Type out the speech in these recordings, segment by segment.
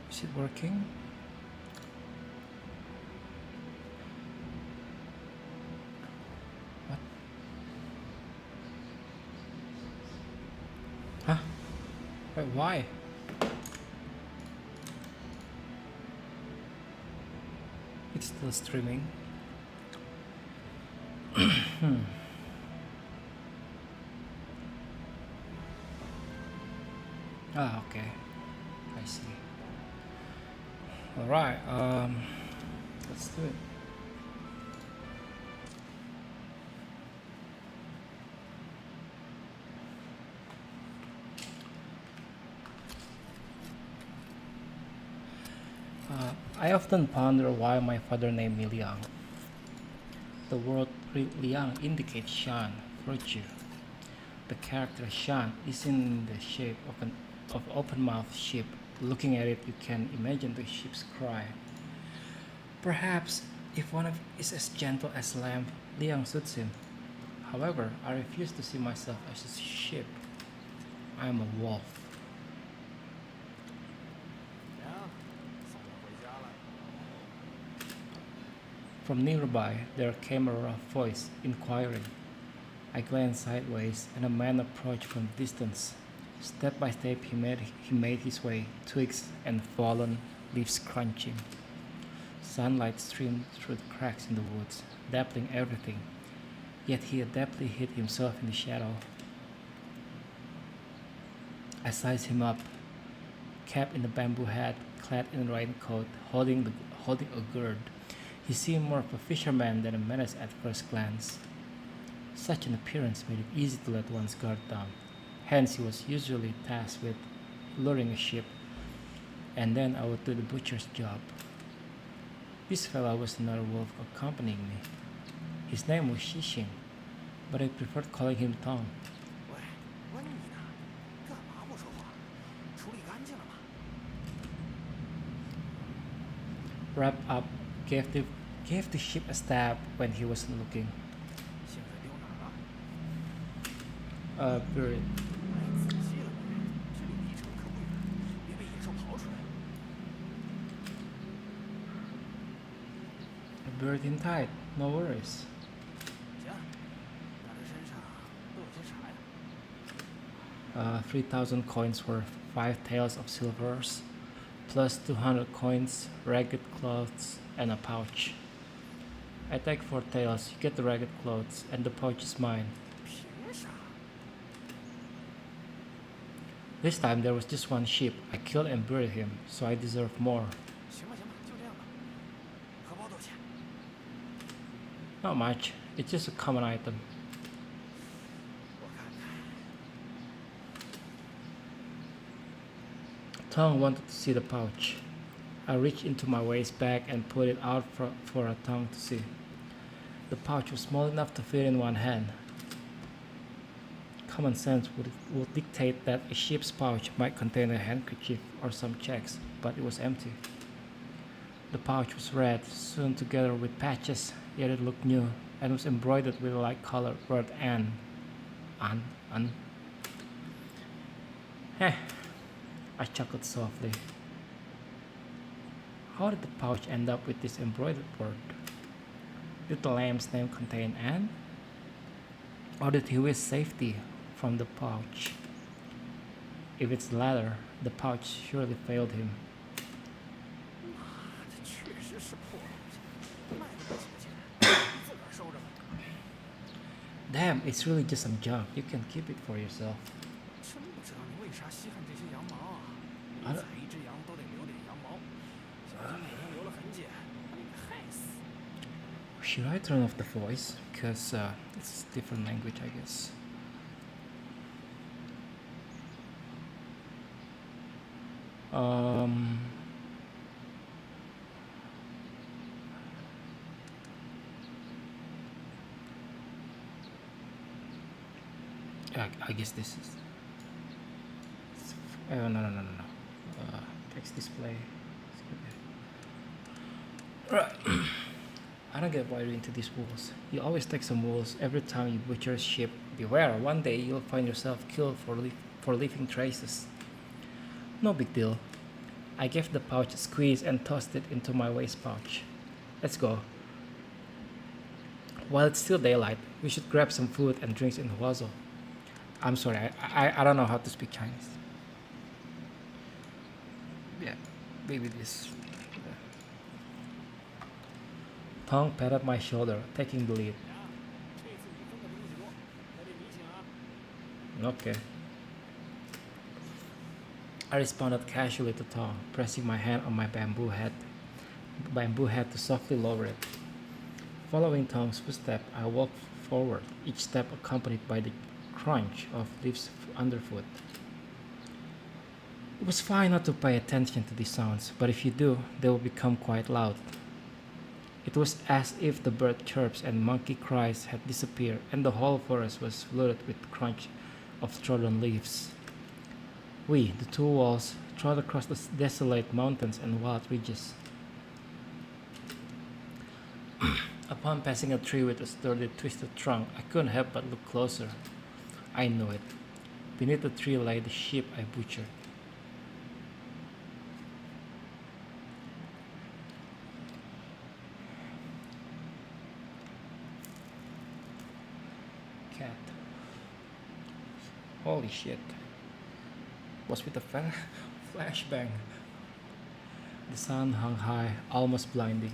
Is it working? What? Huh? Wait, why? It's still streaming. Ah, okay. I see. Alright, let's do it. I often ponder why my father named me Liang. The word Liang indicates shine, virtue. The character Shan is in the shape of open-mouthed sheep. Looking at it, you can imagine the sheep's cry. Perhaps if one of is as gentle as lamb, Liang suits him. However, I refuse to see myself as a sheep. I am a wolf. From nearby, there came a rough voice, inquiring. I glanced sideways, and a man approached from a distance. Step by step, he made his way, twigs and fallen leaves crunching. Sunlight streamed through the cracks in the woods, dappling everything. Yet he adeptly hid himself in the shadow. I sized him up, capped in a bamboo hat, clad in a raincoat, holding a gourd. He seemed more of a fisherman than a menace at first glance. Such an appearance made it easy to let one's guard down. Hence, he was usually tasked with luring a sheep, and then I would do the butcher's job. This fellow was another wolf accompanying me. His name was Shishing, but I preferred calling him Tom. Wrapped up, gave the sheep a stab when he wasn't looking. Buried. Buried him tight, no worries. 3,000 coins worth, 5 taels of silvers, plus 200 coins, ragged clothes, and a pouch. I take 4 taels, you get the ragged clothes, and the pouch is mine. This time there was just one sheep. I killed and buried him, so I deserve more. Not much, it's just a common item. Tong wanted to see the pouch. I reached into my waist bag and put it out for a Tong to see. The pouch was small enough to fit in one hand. Common sense would dictate that a sheep's pouch might contain a handkerchief or some checks, but it was empty. The pouch was red, sewn together with patches, yet it looked new, and was embroidered with a light-colored word An. An. Heh, I chuckled softly. How did the pouch end up with this embroidered word? Did the lamb's name contain An? Or did he wish safety from the pouch? If it's the latter, the pouch surely failed him. Damn, it's really just some junk. You can keep it for yourself. Should I turn off the voice? Because it's a different language, I guess. I guess this is. No. Text display. Right. I don't get why you're into these wolves. You always take some wolves every time you butcher a sheep. Beware, one day you'll find yourself killed for leaving traces. No big deal. I gave the pouch a squeeze and tossed it into my waist pouch. Let's go. While it's still daylight, we should grab some food and drinks in Huazo. I'm sorry, I don't know how to speak Chinese. Yeah, maybe this. Tong patted my shoulder, taking the lead. Okay. I responded casually to Tong, pressing my hand on my bamboo head to softly lower it. Following Tong's footstep, I walked forward, each step accompanied by the crunch of leaves underfoot. It was fine not to pay attention to these sounds, but if you do, they will become quite loud. It was as if the bird chirps and monkey cries had disappeared, and the whole forest was flooded with the crunch of trodden leaves. We, the two wolves, trod across the desolate mountains and wild ridges. Upon passing a tree with a sturdy, twisted trunk, I couldn't help but look closer. I knew it. Beneath the tree lay the sheep I butchered. Cat. Holy shit. Was with a flashbang. The sun hung high, almost blinding,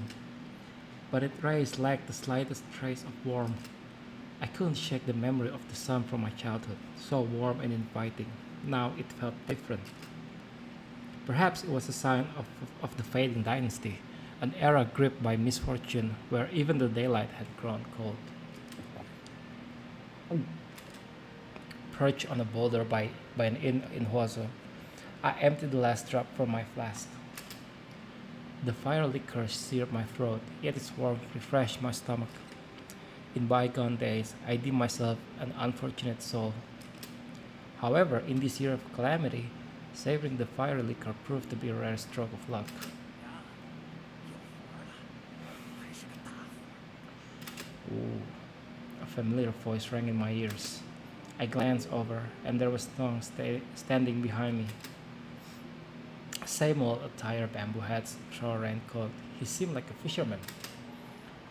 but its rays lacked the slightest trace of warmth. I couldn't shake the memory of the sun from my childhood, so warm and inviting. Now it felt different. Perhaps it was a sign of the fading dynasty, an era gripped by misfortune where even the daylight had grown cold. Perched on a boulder by an inn in Huazo, I emptied the last drop from my flask. The fire liquor seared my throat, yet its warmth refreshed my stomach. In bygone days, I deemed myself an unfortunate soul. However, in this year of calamity, savoring the fire liquor proved to be a rare stroke of luck. Ooh, a familiar voice rang in my ears. I glanced over, and there was Tong standing behind me. Same old attire, bamboo hats, straw raincoat. He seemed like a fisherman.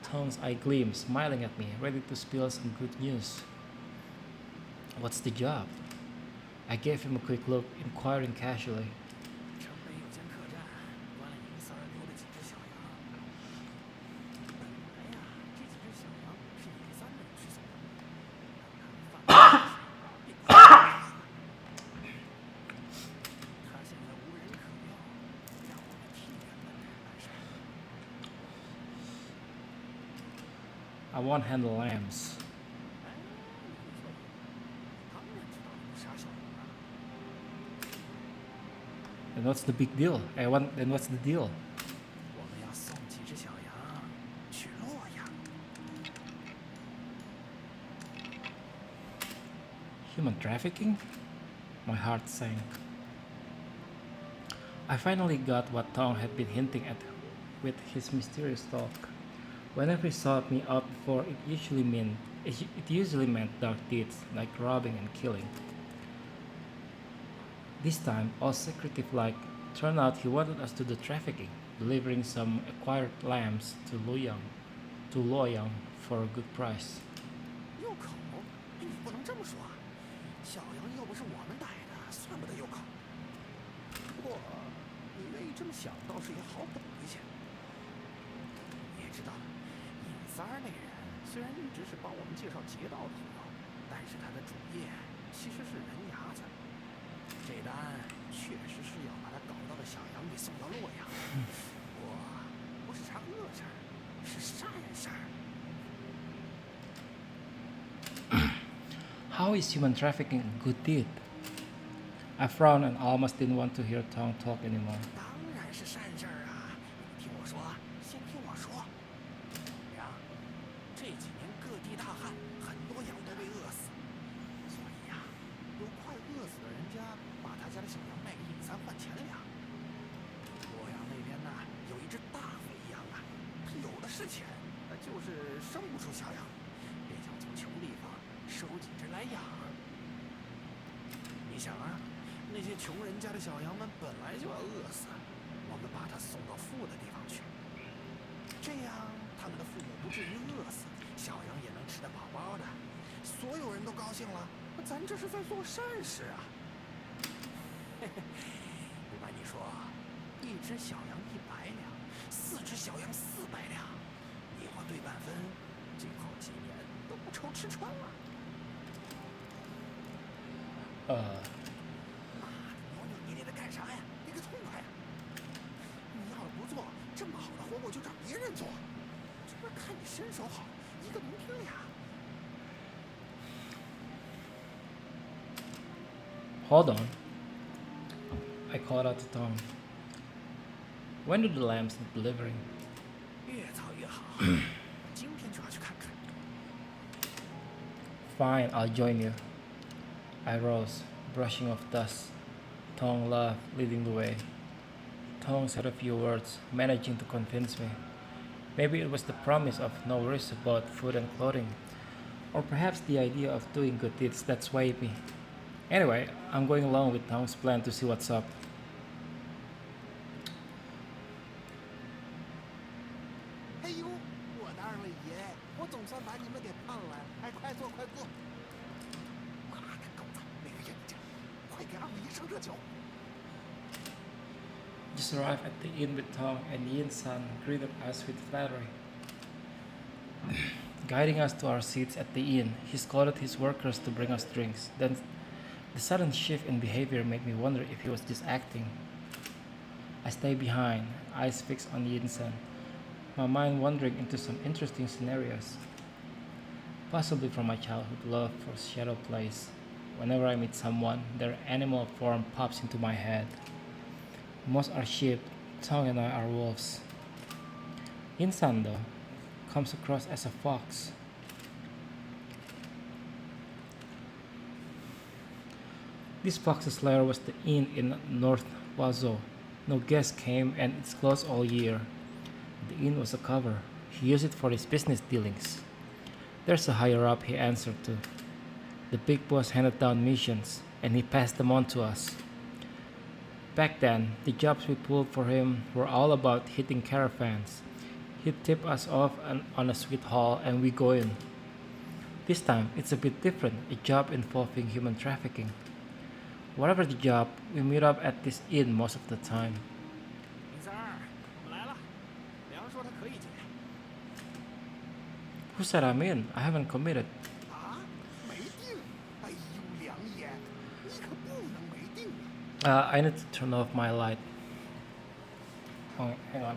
Tong's eye gleamed, smiling at me, ready to spill some good news. What's the job? I gave him a quick look, inquiring casually. I won't handle lambs. Then what's the big deal? Then what's the deal? Human trafficking? My heart sank. I finally got what Tong had been hinting at with his mysterious talk. Whenever he sought me out before, it usually meant dark deeds like robbing and killing. This time, all secretive like, turned out he wanted us to do trafficking, delivering some acquired lambs to Luoyang for a good price. 入口？你不能这么说，小羊又不是我们逮的，算不得入口。不过，你愿意这么想，倒是也好懂一些。你也知道，尹三儿那人虽然一直是帮我们介绍劫道的朋友，但是他的主业其实是人牙子。这单确实是要把他搞到的小羊给送到洛阳，不过不是啥恶事儿，是善事儿。 How is human trafficking a good deed? I frowned and almost didn't want to hear Tong talk anymore. 当然是善事儿啊！你听我说，先听我说。呀，这几年各地大旱，很多羊都被饿死，所以呀，有快饿死的人家把他家的小羊卖给尹三换钱粮。生不出小羊，便想从穷地方收几只来养。你想啊，那些穷人家的小羊们本来就要饿死，我们把它送到富的地方去，这样他们的父母不至于饿死，小羊也能吃得饱饱的，所有人都高兴了，咱这是在做善事啊！嘿嘿，不瞒你说，一只小羊100两，4只小羊400两，你我对半分，今后几年都不愁吃穿了。妈的，扭扭捏捏的干啥呀？给个痛快呀！你要是不做，这么好的活我就让别人做。这不是看你身手好，一个能拼俩。Hold on. I called out to Tom. When do the lambs need delivering? 越早越好，今天就要去看看。Fine, I'll join you. I rose, brushing off dust. Tong laughed, leading the way. Tong said a few words, managing to convince me. Maybe it was the promise of no worries about food and clothing, or perhaps the idea of doing good deeds that swayed me. Anyway, I'm going along with Tong's plan to see what's up. 哎呦，我的2位爷，我总算把你们给碰了！哎，快坐，快坐！妈的狗子，没个眼睛，快给2位爷上热酒！ Just arrived at the inn with Tong, and Yin San greeted us with flattery. Guiding us to our seats at the inn, he scolded his workers to bring us drinks. Then, the sudden shift in behavior made me wonder if he was just acting. I stayed behind, eyes fixed on Yin San, my mind wandering into some interesting scenarios. Possibly from my childhood love for shadow plays. Whenever I meet someone, their animal form pops into my head. Most are sheep, Tong and I are wolves. Insan, though, comes across as a fox. This fox's lair was the inn in North Wazo. No guests came and it's closed all year. The inn was a cover. He used it for his business dealings. There's a higher up, he answered to. The big boss handed down missions, and he passed them on to us. Back then, the jobs we pulled for him were all about hitting caravans. He'd tip us off on a sweet haul and we go in. This time, it's a bit different, a job involving human trafficking. Whatever the job, we meet up at this inn most of the time. 林三儿，我来了。梁说他可以进。 Who said I'm in? I haven't committed. 啊？没定？哎呦，梁爷，你可不能没定啊！ I need to turn off my light. Oh, hang on.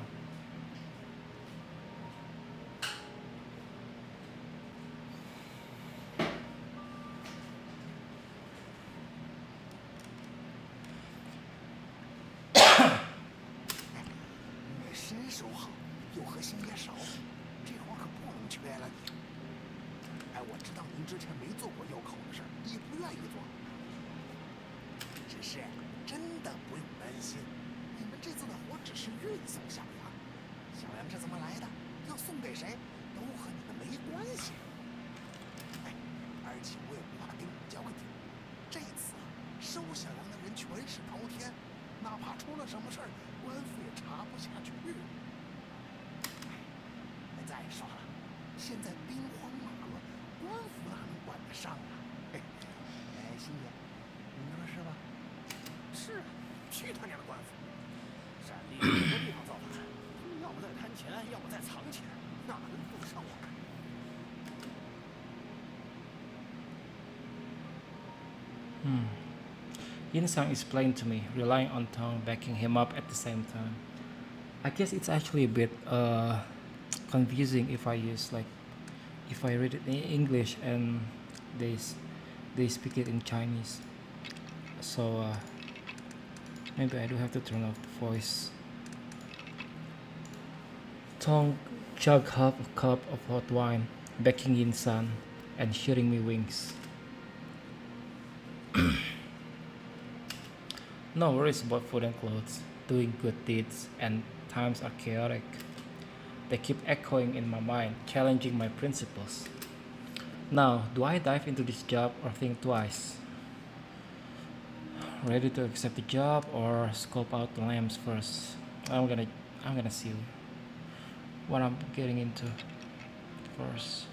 Yin Sang explained to me, relying on Tong backing him up at the same time. I guess it's actually a bit confusing if I read it in English and they speak it in Chinese. So maybe I do have to turn off the voice. Tong chugged half a cup of hot wine, backing Yin San and shooting me winks. No worries about food and clothes, doing good deeds, and times are chaotic. They keep echoing in my mind, challenging my principles. Now, do I dive into this job or think twice? Ready to accept the job or scope out the lamps first? I'm gonna I'm gonna see what I'm getting into first.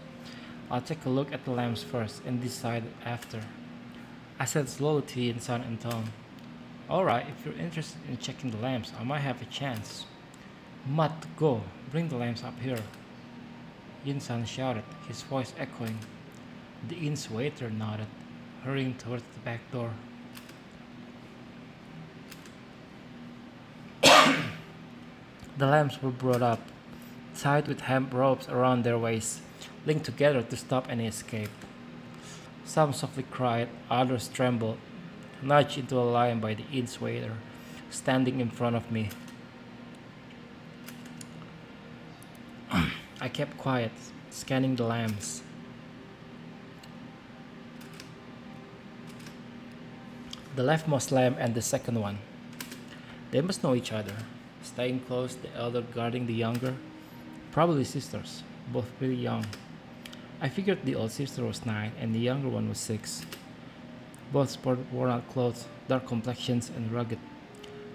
I'll take a look at the lamps first and decide after. I said slowly to Yin-san and Tom. Alright, if you're interested in checking the lamps, I might have a chance. Matt, go, bring the lamps up here. Yin-san shouted, his voice echoing. The inn's waiter nodded, hurrying towards the back door. The lamps were brought up, tied with hemp ropes around their waists, linked together to stop any escape. Some softly cried, others trembled, nudged into a line by the inn's waiter, standing in front of me. I kept quiet, scanning the lamps. The leftmost lamp and the second one. They must know each other, staying close, the elder guarding the younger. Probably sisters, both pretty young. I figured the old sister was 9 and the younger one was 6. Both sported worn out clothes, dark complexions, and rugged.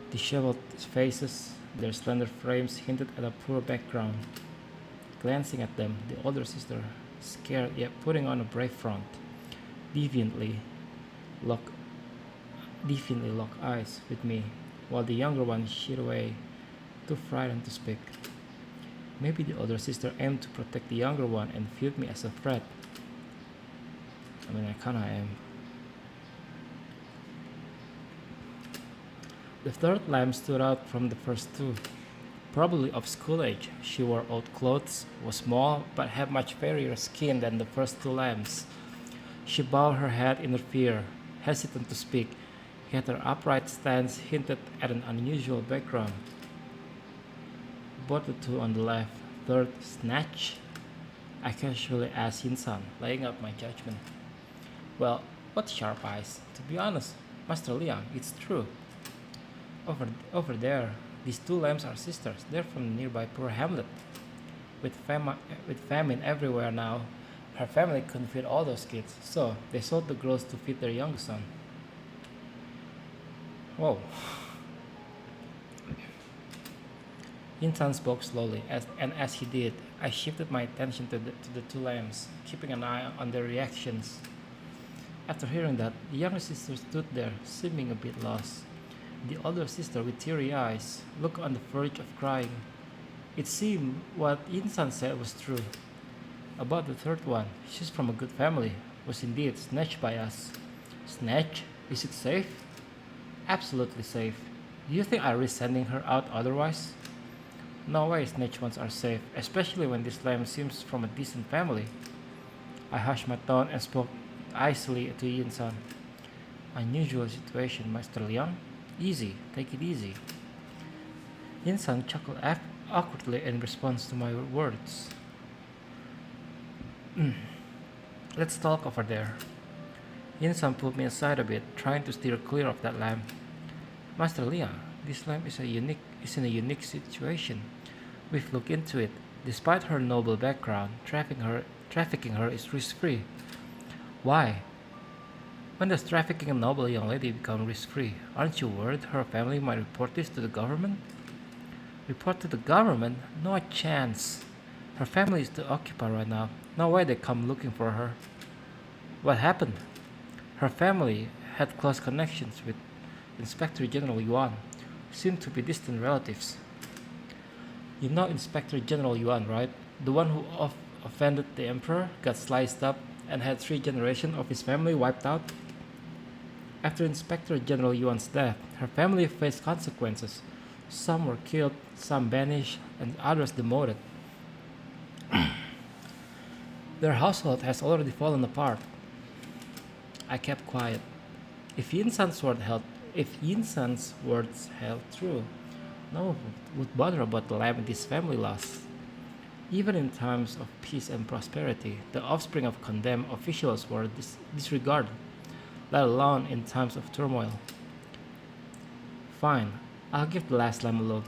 Disheveled faces, their slender frames hinted at a poor background. Glancing at them, the older sister, scared yet putting on a brave front, defiantly locked eyes with me, while the younger one shied away, too frightened to speak. Maybe the older sister aimed to protect the younger one and viewed me as a threat. I mean, I kinda am. The third lamp stood out from the first two. Probably of school age, she wore old clothes, was small, but had much fairier skin than the first two lamps. She bowed her head in fear, hesitant to speak, yet her upright stance hinted at an unusual background. Both the two on the left, third snatch? I casually asked Yin-san, laying out my judgment. Well, what sharp eyes. To be honest, Master Liang, it's true. Over there, these two lambs are sisters. They're from the nearby poor hamlet. With famine everywhere now, her family couldn't feed all those kids, so they sold the girls to feed their youngest son. Whoa. Yin-san spoke slowly, and as he did, I shifted my attention to the two lambs, keeping an eye on their reactions. After hearing that, the younger sister stood there, seeming a bit lost. The older sister, with teary eyes, looked on the verge of crying. It seemed what Yin-san said was true. About the third one, she's from a good family, was indeed snatched by us. Snatched? Is it safe? Absolutely safe. Do you think I risk sending her out otherwise? No way snatched ones are safe, especially when this lamb seems from a decent family. I hushed my tone and spoke icily to Yin-san. Unusual situation, Master Liang. Easy, take it easy. Yin-san chuckled awkwardly in response to my words. Let's talk over there. Yin-san pulled me aside a bit, trying to steer clear of that lamp. Master Liang, this lamp is in a unique situation. We've looked into it. Despite her noble background, trafficking her is risk-free. Why? When does trafficking a noble young lady become risk-free? Aren't you worried her family might report this to the government? Report to the government? No chance. Her family is too occupied right now. No way they come looking for her. What happened? Her family had close connections with Inspector General Yuan, seemed to be distant relatives. You know Inspector General Yuan, right? The one who offended the emperor, got sliced up, and had 3 generations of his family wiped out? After Inspector General Yuan's death, her family faced consequences. Some were killed, some banished, and others demoted. Their household has already fallen apart. I kept quiet. If Yin-san's words held true, no one would bother about the lamb this family lost. Even in times of peace and prosperity, the offspring of condemned officials were disregarded, let alone in times of turmoil. Fine, I'll give the last lamb a look.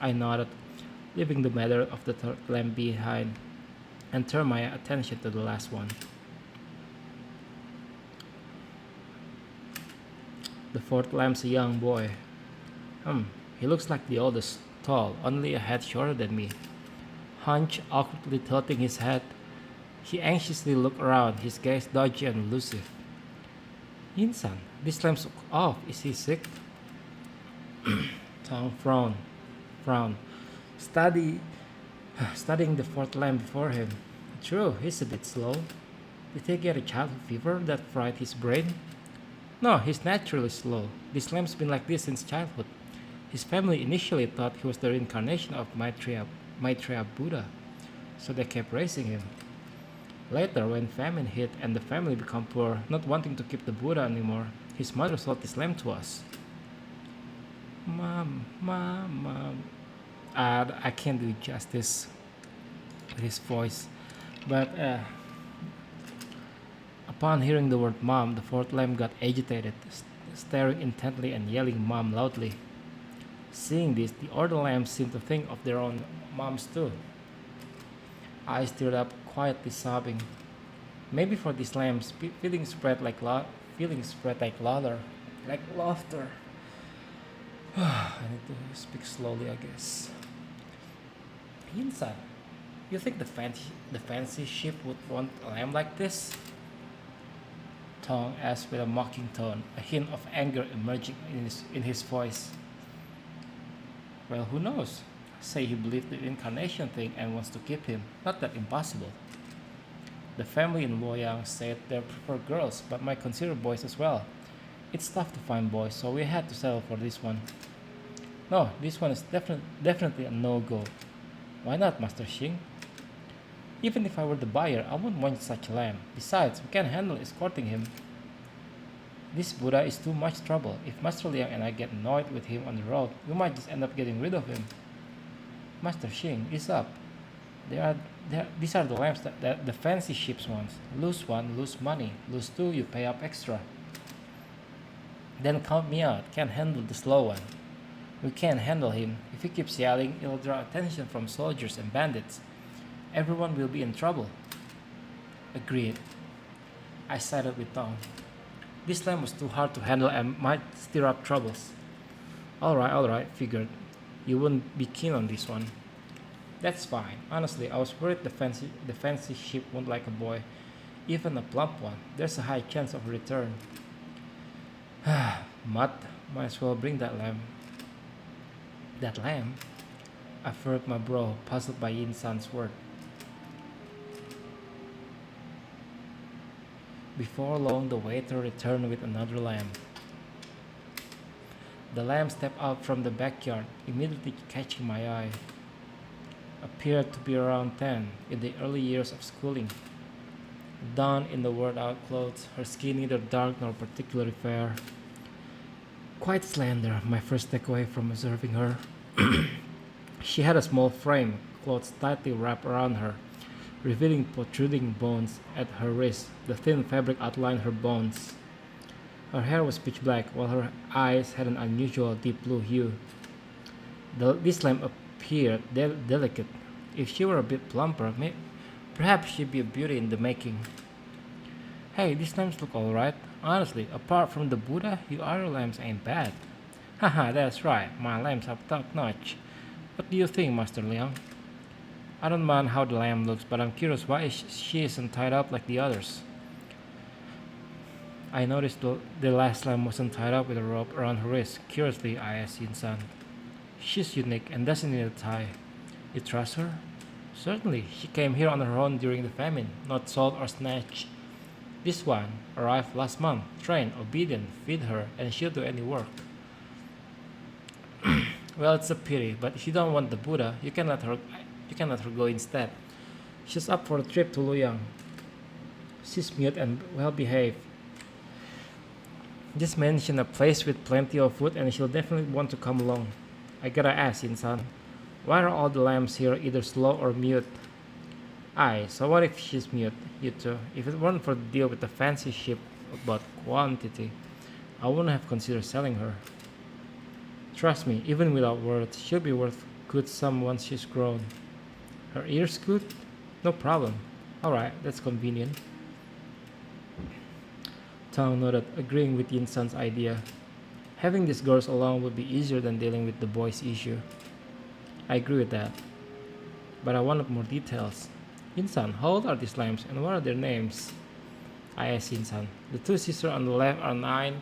I nodded, leaving the matter of the third lamp behind, and turned my attention to the last one. The fourth lamp's a young boy. He looks like the oldest, tall, only a head shorter than me. Hunched, awkwardly tilting his head, he anxiously looked around, his gaze dodgy and elusive. Insan, this lamp's off. Is he sick? Tong frowned, study, studying the fourth lamp before him. True, he's a bit slow. Did he get a childhood fever that fried his brain? No, he's naturally slow. This lamp's been like this since childhood. His family initially thought he was the reincarnation of Maitreya Buddha, so they kept raising him. Later, when famine hit and the family became poor, not wanting to keep the Buddha anymore, his mother sold this lamp to us. Mom. I can't do justice with his voice, but upon hearing the word mom, the fourth lamp got agitated, staring intently and yelling mom loudly. Seeing this, the other lamps seemed to think of their own moms too. I stirred up, quietly sobbing. Maybe for these lamps, feelings spread like laughter. I need to speak slowly, I guess. Insan, you think the fancy ship would want a lamp like this? Tong asked with a mocking tone, a hint of anger emerging in his voice. Well, who knows? Say he believed the incarnation thing and wants to keep him. Not that impossible. The family in Luoyang said they prefer girls, but might consider boys as well. It's tough to find boys, so we had to settle for this one. No, this one is definitely a no-go. Why not, Master Xing? Even if I were the buyer, I wouldn't want such a lamb. Besides, we can't handle escorting him. This Buddha is too much trouble. If Master Liang and I get annoyed with him on the road, we might just end up getting rid of him. Master Xing, ease up. These are the lamps that the fancy ships want. Lose one, lose money. Lose two, you pay up extra. Then count me out. Can't handle the slow one. We can't handle him. If he keeps yelling, it'll draw attention from soldiers and bandits. Everyone will be in trouble. Agreed. I sided with Tong. This lamp was too hard to handle and might stir up troubles. Alright, figured. You wouldn't be keen on this one. That's fine. Honestly, I was worried the fancy ship won't like a boy. Even a plump one. There's a high chance of return. Might as well bring that lamp. That lamp? I furrowed my brow, puzzled by Yin San's word. Before long, the waiter returned with another lamp. The lamp stepped out from the backyard, immediately catching my eye. Appeared to be around 10, in the early years of schooling. Donned in the worn-out clothes, her skin neither dark nor particularly fair. Quite slender, my first takeaway from observing her. She had a small frame, clothes tightly wrapped around her, revealing protruding bones at her wrist. The thin fabric outlined her bones. Her hair was pitch black, while her eyes had an unusual deep blue hue. This lamp appeared delicate. If she were a bit plumper, perhaps she'd be a beauty in the making. Hey, these lamps look alright. Honestly, apart from the Buddha, your other lamps ain't bad. Haha, that's right, my lamps are top notch. What do you think, Master Liang? I don't mind how the lamp looks, but I'm curious why she isn't tied up like the others. I noticed the last lamp wasn't tied up with a rope around her wrist. Curiously, I asked Yin-san. She's unique and doesn't need a tie. You trust her? Certainly, she came here on her own during the famine, not sold or snatched. This one arrived last month, trained, obedient, feed her, and she'll do any work. Well, it's a pity, but if you don't want the Buddha, you can let her go instead. She's up for a trip to Luoyang. She's mute and well behaved. Just mention a place with plenty of food and she'll definitely want to come along. I gotta ask, Insan, why are all the lamps here either slow or mute? Aye, so what if she's mute? You too. If it weren't for the deal with the fancy ship about quantity, I wouldn't have considered selling her. Trust me, even without words, she'll be worth could some once she's grown. Her ears could? No problem. Alright, that's convenient. Tong nodded, agreeing with Yin San's idea. Having these girls along would be easier than dealing with the boys' issue. I agree with that. But I wanted more details. Yin San, how old are these lambs and what are their names? I asked Yin San. The two sisters on the left are 9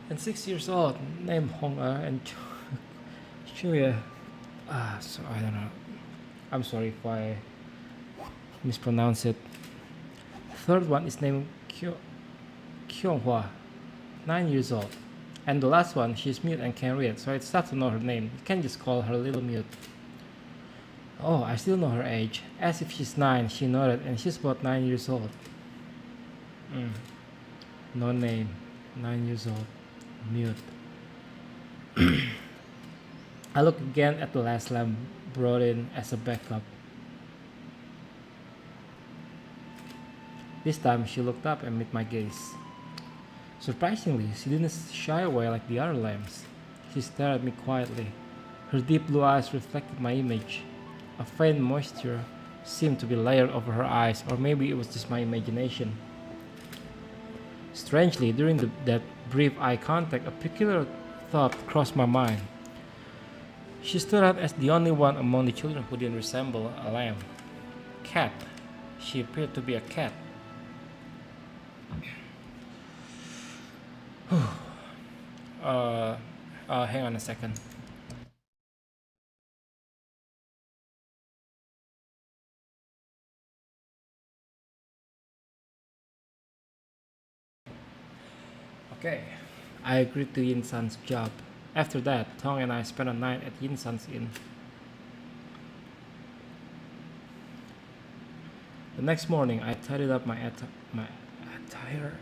and 6 years old, named Hong and Chuya. So I don't know. I'm sorry if I mispronounce it. The third one is named Kyonghua, 9 years old. And the last one, she's mute and can't read, so it's tough to know her name. You can just call her Little Mute. Oh, I still know her age. As if she's 9, she nodded, and she's about 9 years old. No name, 9 years old, mute. I looked again at the last lamb brought in as a backup. This time she looked up and met my gaze. Surprisingly, she didn't shy away like the other lambs. She stared at me quietly. Her deep blue eyes reflected my image. A faint moisture seemed to be layered over her eyes, or maybe it was just my imagination. Strangely, during that brief eye contact, a peculiar thought crossed my mind. She stood out as the only one among the children who didn't resemble a lamb. Cat. She appeared to be a cat. Hang on a second. Okay, I agreed to Yin San's job. After that, Tong and I spent a night at Yin San's inn. The next morning, I tidied up my attire.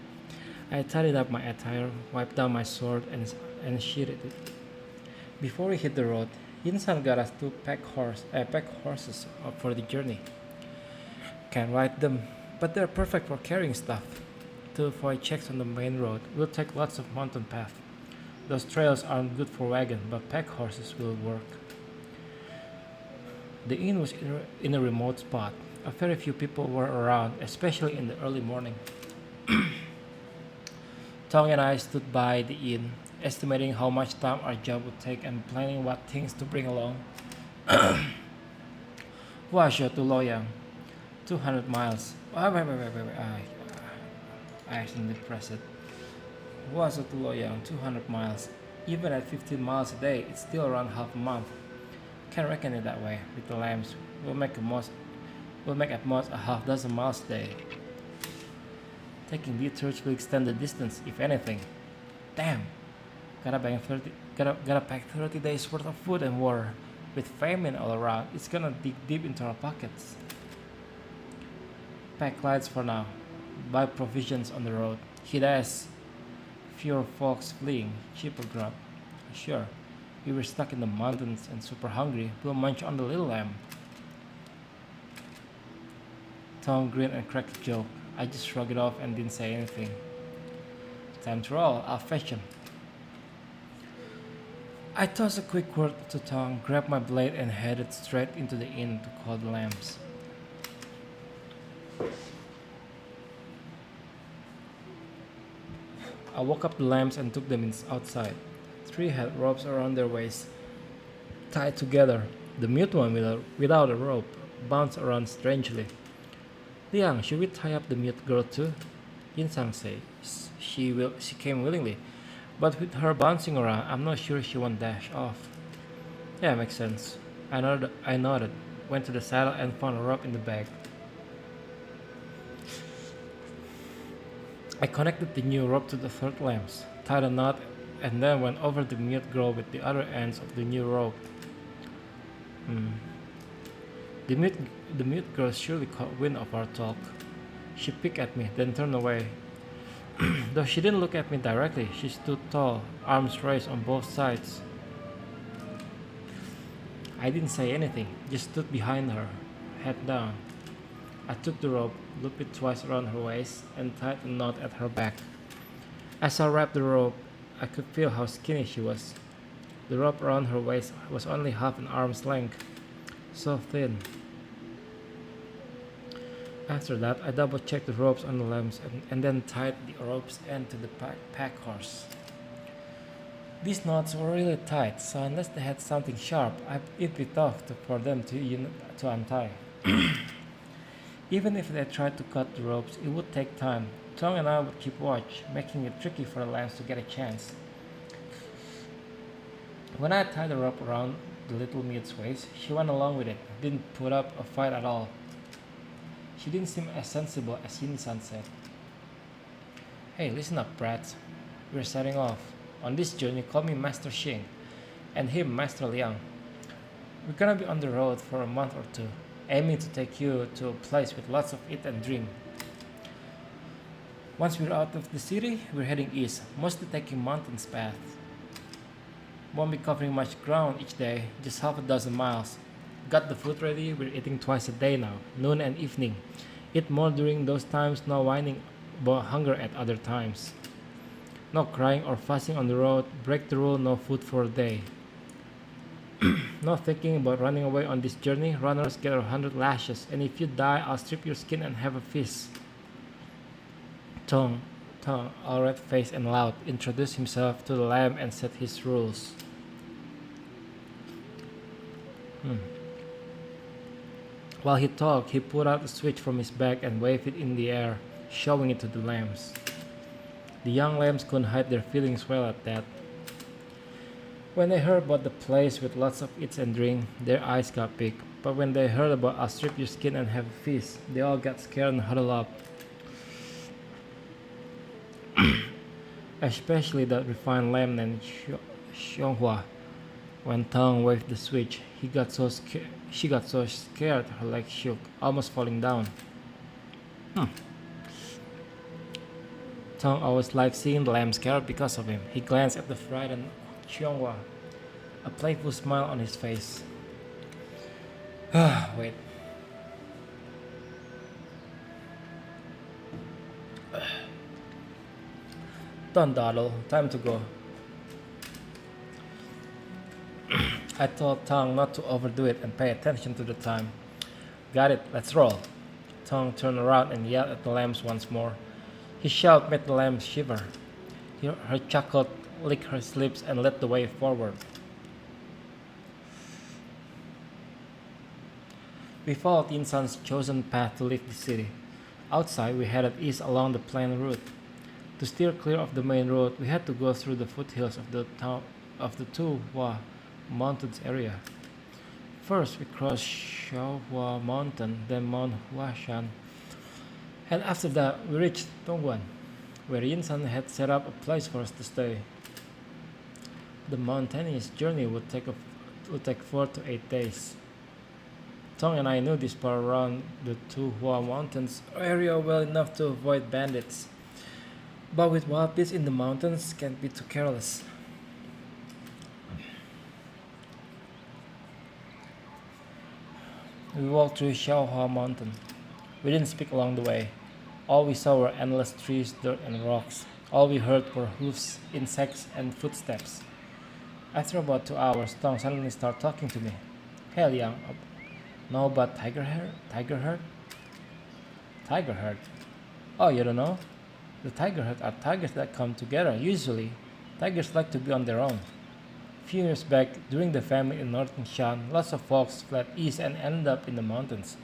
I tidied up my attire, wiped down my sword, and sheathed it. Before we hit the road, Yin San got us two pack horses for the journey. Can't ride them, but they're perfect for carrying stuff. To avoid checks on the main road, we'll take lots of mountain path. Those trails aren't good for wagon, but pack horses will work. The inn was in a remote spot. A very few people were around, especially in the early morning. Tong and I stood by the inn, estimating how much time our job would take and planning what things to bring along. Huazhou to Loyang, 200 miles. Wait. I accidentally pressed it. Huazhou to Loyang, 200 miles. Even at 15 miles a day, it's still around half a month. Can't reckon it that way. With the lambs, we'll make at most a half dozen miles a day. Taking detours will extend the distance, if anything. Damn! Gotta pack 30 days worth of food and water. With famine all around, it's gonna dig deep into our pockets. Pack lights for now. Buy provisions on the road. Hit ass. Fewer folks fleeing. Cheaper grub. Sure. We were stuck in the mountains and super hungry. We'll munch on the little lamb. Tom grinned and cracked a joke. I just shrugged it off and didn't say anything. Time to roll. I'll fetch him. I tossed a quick word to Tong, grabbed my blade, and headed straight into the inn to call the lambs. I woke up the lambs and took them outside. 3 had ropes around their waists, tied together. The mute one without a rope bounced around strangely. Liang, should we tie up the mute girl too? Yin Sang says she came willingly, but with her bouncing around, I'm not sure she won't dash off. Yeah, makes sense. I nodded, went to the saddle and found a rope in the bag. I connected the new rope to the third lambs, tied a knot, and then went over the mute girl with the other ends of the new rope. The mute girl surely caught wind of our talk. She peeked at me, then turned away. Though she didn't look at me directly, she stood tall, arms raised on both sides. I didn't say anything, just stood behind her, head down. I took the rope, looped it twice around her waist, and tied a knot at her back. As I wrapped the rope, I could feel how skinny she was. The rope around her waist was only half an arm's length, so thin. After that, I double checked the ropes on the lambs and then tied the rope's end to the pack horse. These knots were really tight, so unless they had something sharp, it'd be tough for them to untie. Even if they tried to cut the ropes, it would take time. Tong and I would keep watch, making it tricky for the lambs to get a chance. When I tied the rope around the little mute's waist, she went along with it, didn't put up a fight at all. She didn't seem as sensible as Yin-san said. Hey, listen up, brats. We're setting off. On this journey, call me Master Xing, and him Master Liang. We're gonna be on the road for a month or two, aiming to take you to a place with lots of eat and drink. Once we're out of the city, we're heading east, mostly taking mountains paths. Won't be covering much ground each day, just half a dozen miles. Got the food ready, we're eating twice a day now, noon and evening. Eat more during those times, no whining about hunger at other times. No crying or fussing on the road, break the rule, no food for a day. No thinking about running away on this journey, runners get 100 lashes, and if you die, I'll strip your skin and have a feast. Tong, all red-faced and loud, introduced himself to the lamb and set his rules. While he talked, he pulled out a switch from his bag and waved it in the air, showing it to the lambs. The young lambs couldn't hide their feelings well at that. When they heard about the place with lots of eats and drink, their eyes got big. But when they heard about I'll strip your skin and have a feast, they all got scared and huddled up. Especially that refined lamb named Xianghua. When Tong waved the switch, she got so scared her legs shook, almost falling down. Tong always liked seeing the lamb scared because of him. He glanced at the frightened Xianghua, a playful smile on his face. Wait. Don't dawdle, time to go. I told Tong not to overdo it and pay attention to the time. Got it, let's roll. Tong turned around and yelled at the lambs once more. His shout made the lambs shiver. Her chuckle licked her lips and led the way forward. We followed Yin-san's chosen path to leave the city. Outside, we headed east along the plain route. To steer clear of the main road, we had to go through the foothills of the Tuhua Mountains area. First, we crossed Shaohua Mountain, then Mount Huashan, and after that, we reached Dongguan, where Yin-san had set up a place for us to stay. The mountainous journey would take 4 to 8 days. Tong and I knew this part around the Tuhua Mountains area well enough to avoid bandits, but with wild beasts in the mountains, can't be too careless. We walked through Shaohua Mountain. We didn't speak along the way. All we saw were endless trees, dirt, and rocks. All we heard were hoofs, insects, and footsteps. After about 2 hours, Tong suddenly started talking to me. Hey, Liang, know about tiger herd? Tiger herd? Oh, you don't know? The tiger herd are tigers that come together. Usually, tigers like to be on their own. A few years back, during the famine in northern Shan, lots of folks fled east and ended up in the mountains,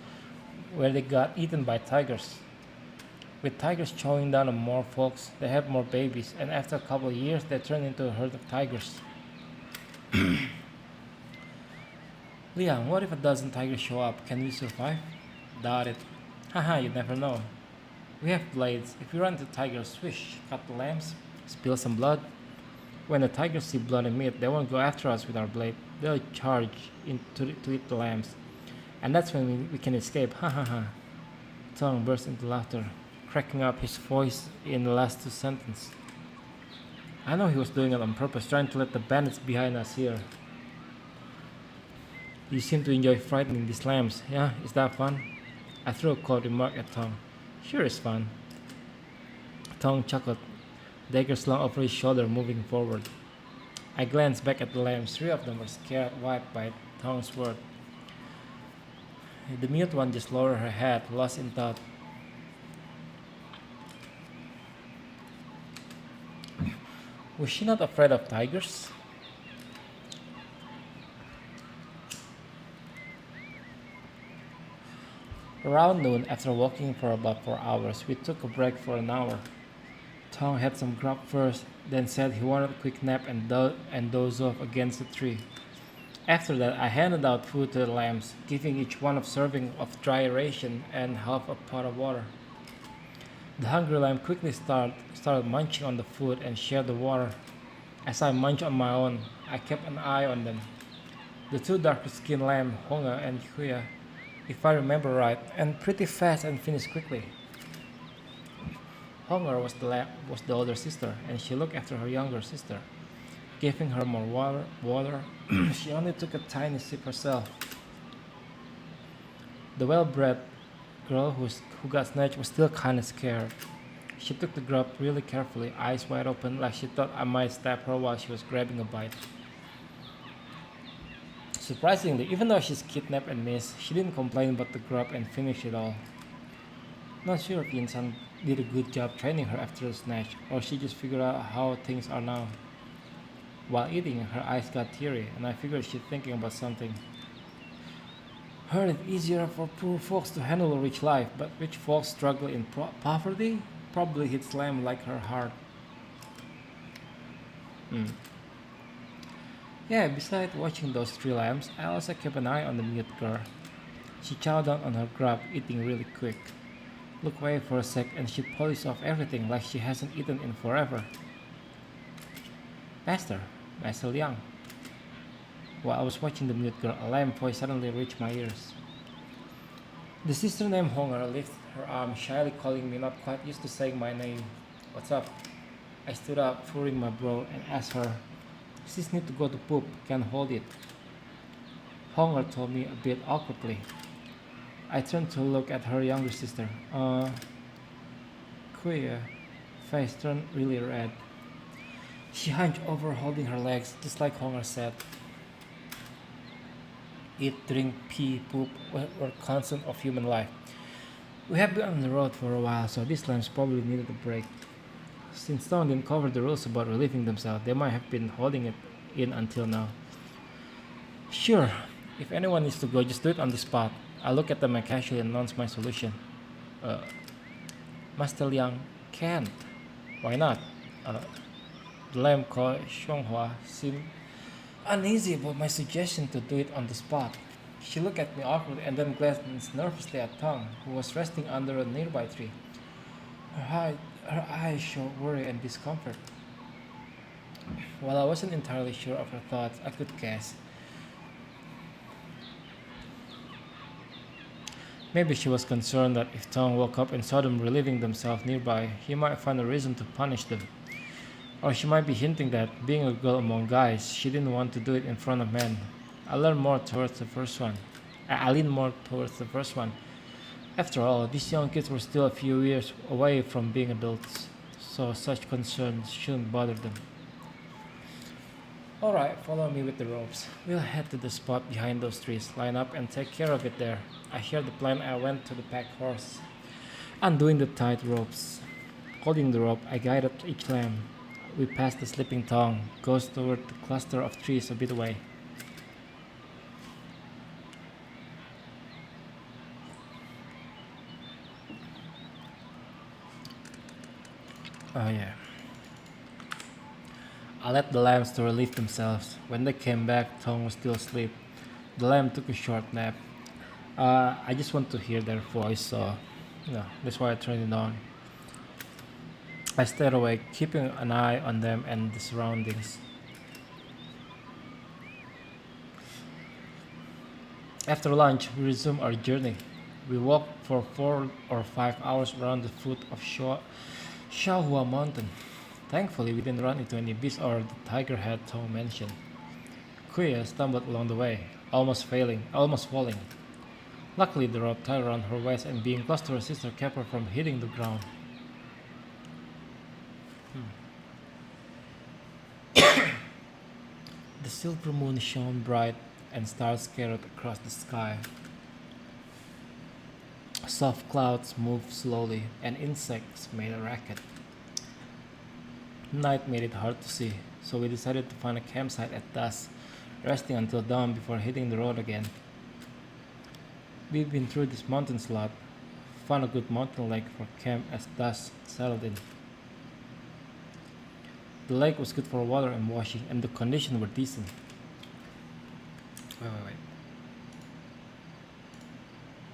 where they got eaten by tigers. With tigers chowing down on more folks, they had more babies, and after a couple of years, they turned into a herd of tigers. Liang, what if a dozen tigers show up? Can we survive? Doubt it. Haha, you never know. We have blades. If we run into tigers, swish, cut the lambs, spill some blood. When the tigers see blood and meat, they won't go after us with our blade. They'll charge to eat the lambs. And that's when we can escape. Ha ha ha. Tong burst into laughter, cracking up his voice in the last 2 sentences. I know he was doing it on purpose, trying to let the bandits behind us hear. You seem to enjoy frightening these lambs, yeah? Is that fun? I threw a cold remark at Tong. Sure it's fun. Tong chuckled, dagger slung over his shoulder, moving forward. I glanced back at the lambs. Three of them were scared wiped by Tong's word. The mute one just lowered her head, lost in thought. Was she not afraid of tigers? Around noon, after walking for about 4 hours, we took a break for an hour. Tong had some grub first, then said he wanted a quick nap and doze off against a tree. After that, I handed out food to the lambs, giving each one a serving of dry ration and half a pot of water. The hungry lamb quickly started munching on the food and shared the water. As I munched on my own, I kept an eye on them. The two darker-skinned lambs, Honga and Kuya, if I remember right, and pretty fast and finished quickly. Honga was the older sister, and she looked after her younger sister, giving her more water. She only took a tiny sip herself. The well-bred girl who got snatched was still kinda scared. She took the grub really carefully, eyes wide open, like she thought I might stab her while she was grabbing a bite. Surprisingly, even though she's kidnapped and missed, she didn't complain about the grub and finished it all. Not sure if Yinsan did a good job training her after the snatch, or she just figured out how things are now. While eating, her eyes got teary, and I figured she's thinking about something. Heard it easier for poor folks to handle a rich life, but rich folks struggle in poverty probably hits lamb like her heart. Yeah, besides watching those three lambs, I also kept an eye on the mute girl. She chowed down on her grub, eating really quick. Looked away for a sec and she polished off everything like she hasn't eaten in forever. Master Liang. While I was watching the mute girl, a lamb voice suddenly reached my ears. The sister named Honga lifted her arm, shyly calling me, not quite used to saying my name. What's up? I stood up, furrowing my brow, and asked her, Sis need to go to poop, can't hold it. Honga told me a bit awkwardly. I turned to look at her younger sister. Queer. Face turned really red. She hunched over, holding her legs, just like Honga said. Eat, drink, pee, poop were constant of human life. We have been on the road for a while, so these lambs probably needed a break. Since Stone didn't cover the rules about relieving themselves, they might have been holding it in until now. Sure, if anyone needs to go, just do it on the spot. I look at them and casually announce my solution. Master Liang can't. Why not? The lamb called Xianghua seemed uneasy about my suggestion to do it on the spot. She looked at me awkwardly and then glanced nervously at Tong, who was resting under a nearby tree. Her eyes showed worry and discomfort. While I wasn't entirely sure of her thoughts, I could guess. Maybe she was concerned that if Tong woke up and saw them relieving themselves nearby, he might find a reason to punish them. Or she might be hinting that, being a girl among guys, she didn't want to do it in front of men. I leaned more towards the first one. After all, these young kids were still a few years away from being adults, so such concerns shouldn't bother them. Alright, follow me with the ropes. We'll head to the spot behind those trees, line up and take care of it there. I shared the plan. I went to the pack horse, undoing the tight ropes. Holding the rope, I guided each lamb. We passed the sleeping Tong, goes toward the cluster of trees a bit away. Oh yeah. I let the lambs to relieve themselves. When they came back, Tong was still asleep. The lamb took a short nap. I just want to hear their voice, so that's why I turned it on. I stayed awake, keeping an eye on them and the surroundings. After lunch, we resumed our journey. We walked for 4 or 5 hours around the foot of Xiaohua Mountain. Thankfully, we didn't run into any beasts or the tiger head Tong mentioned. Kuya stumbled along the way, almost falling. Luckily, the rope tied around her waist and being close to her sister kept her from hitting the ground. The silver moon shone bright and stars scattered across the sky. Soft clouds moved slowly and insects made a racket. Night made it hard to see, so we decided to find a campsite at dusk, resting until dawn before hitting the road again. We've been through these mountains a lot, found a good mountain lake for camp as dusk settled in. The lake was good for water and washing, and the conditions were decent. Wait.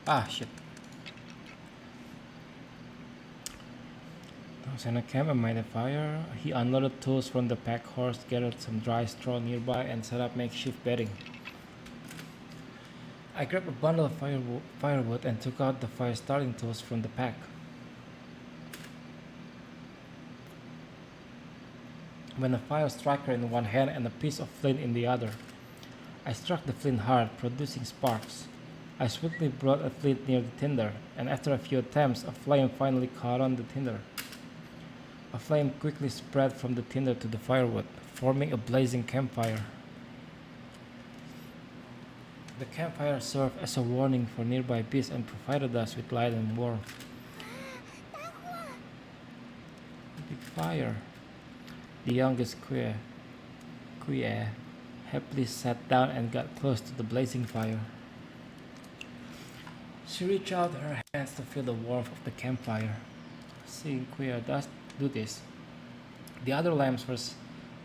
Ah, shit. Santa camped and made a fire. He unloaded tools from the pack horse, gathered some dry straw nearby, and set up makeshift bedding. I grabbed a bundle of firewood and took out the fire starting tools from the pack. When a fire striker in one hand and a piece of flint in the other, I struck the flint hard, producing sparks. I swiftly brought a flint near the tinder, and after a few attempts, a flame finally caught on the tinder. A flame quickly spread from the tinder to the firewood, forming a blazing campfire. The campfire served as a warning for nearby beasts and provided us with light and warmth. Big fire. The youngest Kuya happily sat down and got close to the blazing fire. She reached out her hands to feel the warmth of the campfire. Seeing Kuya do this, the other lambs first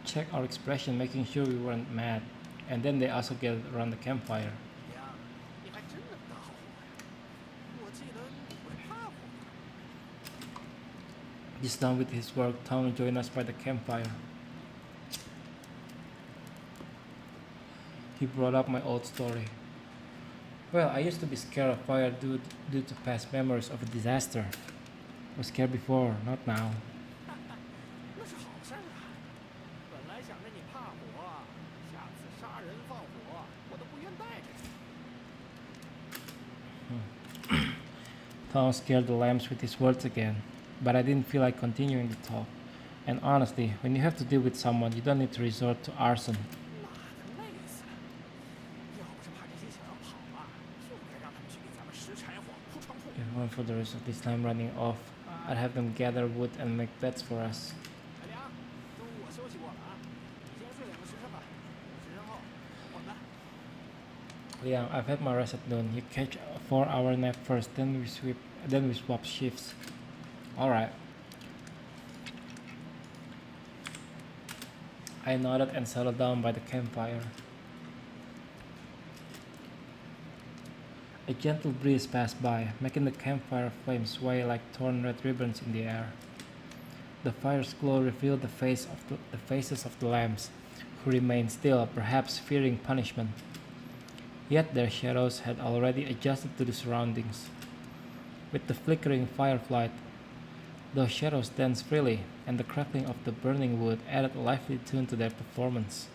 checked our expression, making sure we weren't mad, and then they also gathered around the campfire. 娘，你还真能当好伙呀！我记得你不是怕火吗？ Just done with his work, Tong joined us by the campfire. He brought up my old story. Well, I used to be scared of fire due to past memories of a disaster. I was scared before, not now. 那是好事儿啊！本来想着你怕火，下次杀人放火，我都不愿带着你。Tong scared the lambs with his words again, but I didn't feel like continuing the talk. And honestly, when you have to deal with someone, you don't need to resort to arson. 妈的，累死了！要不是怕这些小羊跑啊，就该让他们去给咱们拾柴火、铺窗户。 If one for the rest of this time running off, I'd have them gather wood and make beds for us. 小梁，中午我休息过了啊，你先睡2个时辰吧，时辰后我们。 Liang, I've had my rest at noon. You catch a 4-hour nap first, then we swap shifts. Alright. I nodded and settled down by the campfire. A gentle breeze passed by, making the campfire flames sway like torn red ribbons in the air. The fire's glow revealed the faces of the lambs, who remained still, perhaps fearing punishment. Yet their shadows had already adjusted to the surroundings. With the flickering firelight, those shadows danced freely, and the crackling of the burning wood added a lively tune to their performance.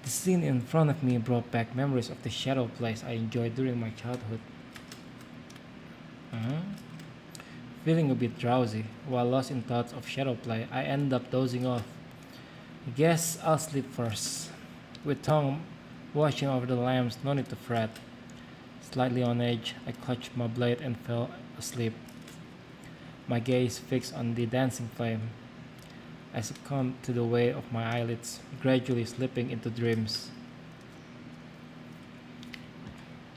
The scene in front of me brought back memories of the shadow plays I enjoyed during my childhood. Feeling a bit drowsy, while lost in thoughts of shadow play, I ended up dozing off. Guess I'll sleep first. With Tong watching over the lambs, no need to fret. Slightly on edge, I clutched my blade and fell asleep. My gaze fixed on the dancing flame. I succumbed to the weight of my eyelids, gradually slipping into dreams.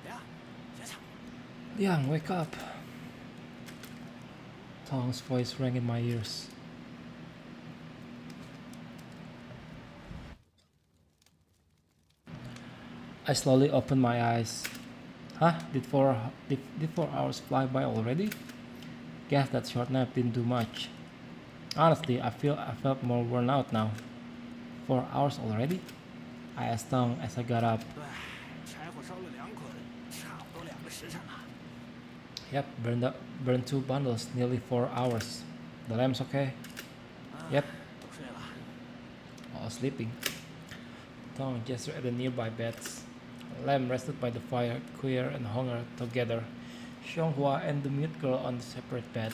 梁，别吵！ Liang, wake up! Tong's voice rang in my ears. I slowly opened my eyes. Huh? Did 4 hours fly by already? Guess that short nap didn't do much. Honestly, I felt more worn out now. 4 hours already? I asked Tong as I got up. 对，柴火烧了2捆，差不多2个时辰了。 Yep, burned 2 bundles, nearly 4 hours. The lambs okay? Yep, 都睡了。 all sleeping. Tong gestured at the nearby beds. Lamb rested by the fire, Queer and Hunger together, Xianghua and the mute girl on the separate bed.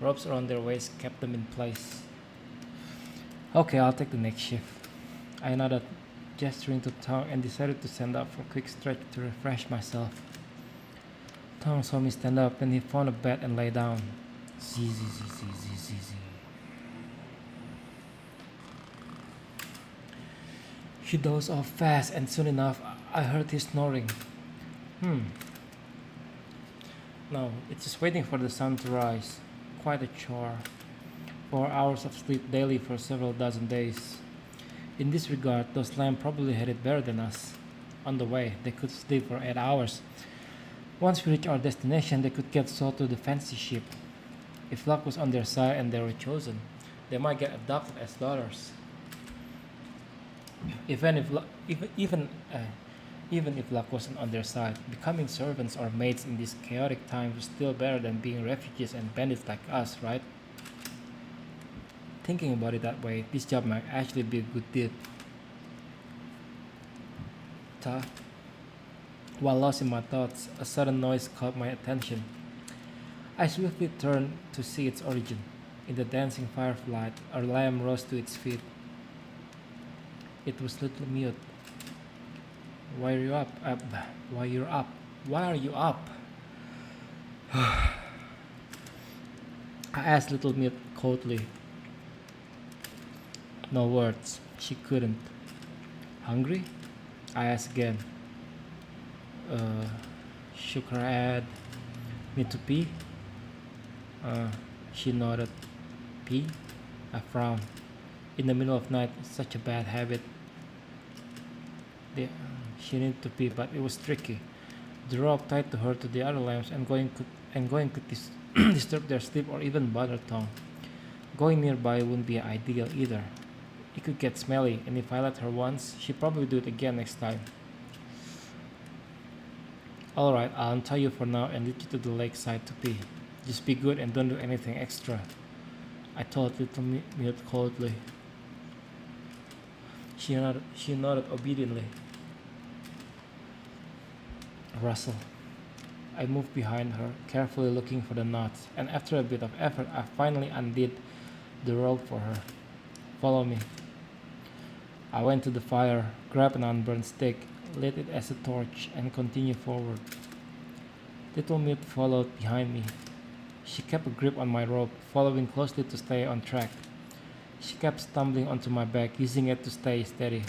Ropes around their waists kept them in place. Okay, I'll take the next shift. I nodded, gesturing to Tong, and decided to stand up for a quick stretch to refresh myself. Tong saw me stand up, and he found a bed and lay down. Zzz. He dozed off fast, and soon enough, I heard his snoring. No, it's just waiting for the sun to rise. Quite a chore. 4 hours of sleep daily for several dozen days. In this regard, those lamb probably had it better than us. On the way, they could sleep for 8 hours. Once we reached our destination, they could get sold to the fancy ship. If luck was on their side and they were chosen, they might get adopted as daughters. Even if, lu- even if luck wasn't on their side, becoming servants or maids in these chaotic times was still better than being refugees and bandits like us, right? Thinking about it that way, this job might actually be a good deal. Ta. While lost in my thoughts, a sudden noise caught my attention. I swiftly turned to see its origin. In the dancing firelight, a lamb rose to its feet. It was Little Mute. Why are you up? Why you're up? Why are you up? I asked Little Mute coldly. No words. She couldn't. Hungry? I asked again. Shook her head. Need to pee? She nodded. Pee? I frowned. In the middle of night, such a bad habit. She needed to pee, but it was tricky. The rope tied to her to the other lambs and going could disturb their sleep or even bother Tong. Going nearby wouldn't be ideal either. It could get smelly, and if I let her once, she'd probably do it again next time. Alright, I'll untie you for now and lead you to the lakeside to pee. Just be good and don't do anything extra, I told Little Mute coldly. She nodded obediently. Rustle. I moved behind her, carefully looking for the knots, and after a bit of effort, I finally undid the rope for her. Follow me. I went to the fire, grabbed an unburned stick, lit it as a torch, and continued forward. Little Mute followed behind me. She kept a grip on my rope, following closely to stay on track. She kept stumbling onto my back, using it to stay steady.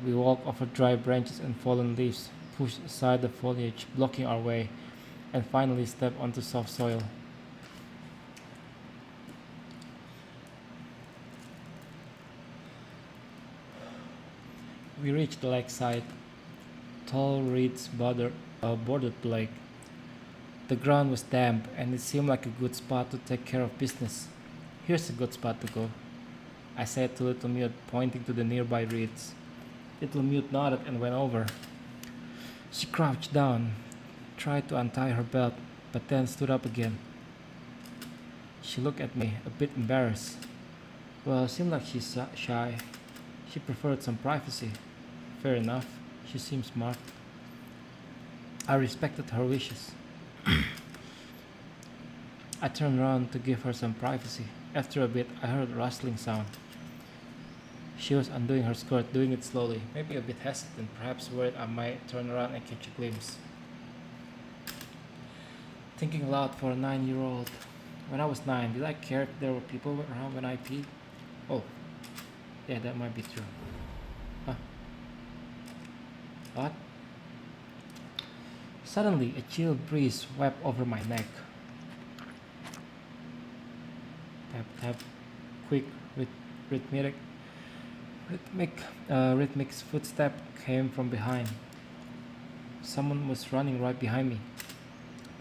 We walked over dry branches and fallen leaves, pushed aside the foliage blocking our way, and finally stepped onto soft soil. We reached the lakeside. Tall reeds bordered the lake. The ground was damp, and it seemed like a good spot to take care of business. Here's a good spot to go, I said to Little Mute, pointing to the nearby reeds. Little Mute nodded and went over. She crouched down, tried to untie her belt, but then stood up again. She looked at me, a bit embarrassed. Well, it seemed like she's shy. She preferred some privacy. Fair enough, she seemed smart. I respected her wishes. I turned around to give her some privacy. After a bit, I heard a rustling sound. She was undoing her skirt, doing it slowly, maybe a bit hesitant, perhaps worried I might turn around and catch a glimpse. Thinking aloud for a 9-year-old. When I was 9, did I care if there were people around when I peed? Oh, yeah, that might be true. Huh? What? Suddenly, a chill breeze swept over my neck. Tap, tap, quick, rhythmic footstep came from behind. Someone was running right behind me.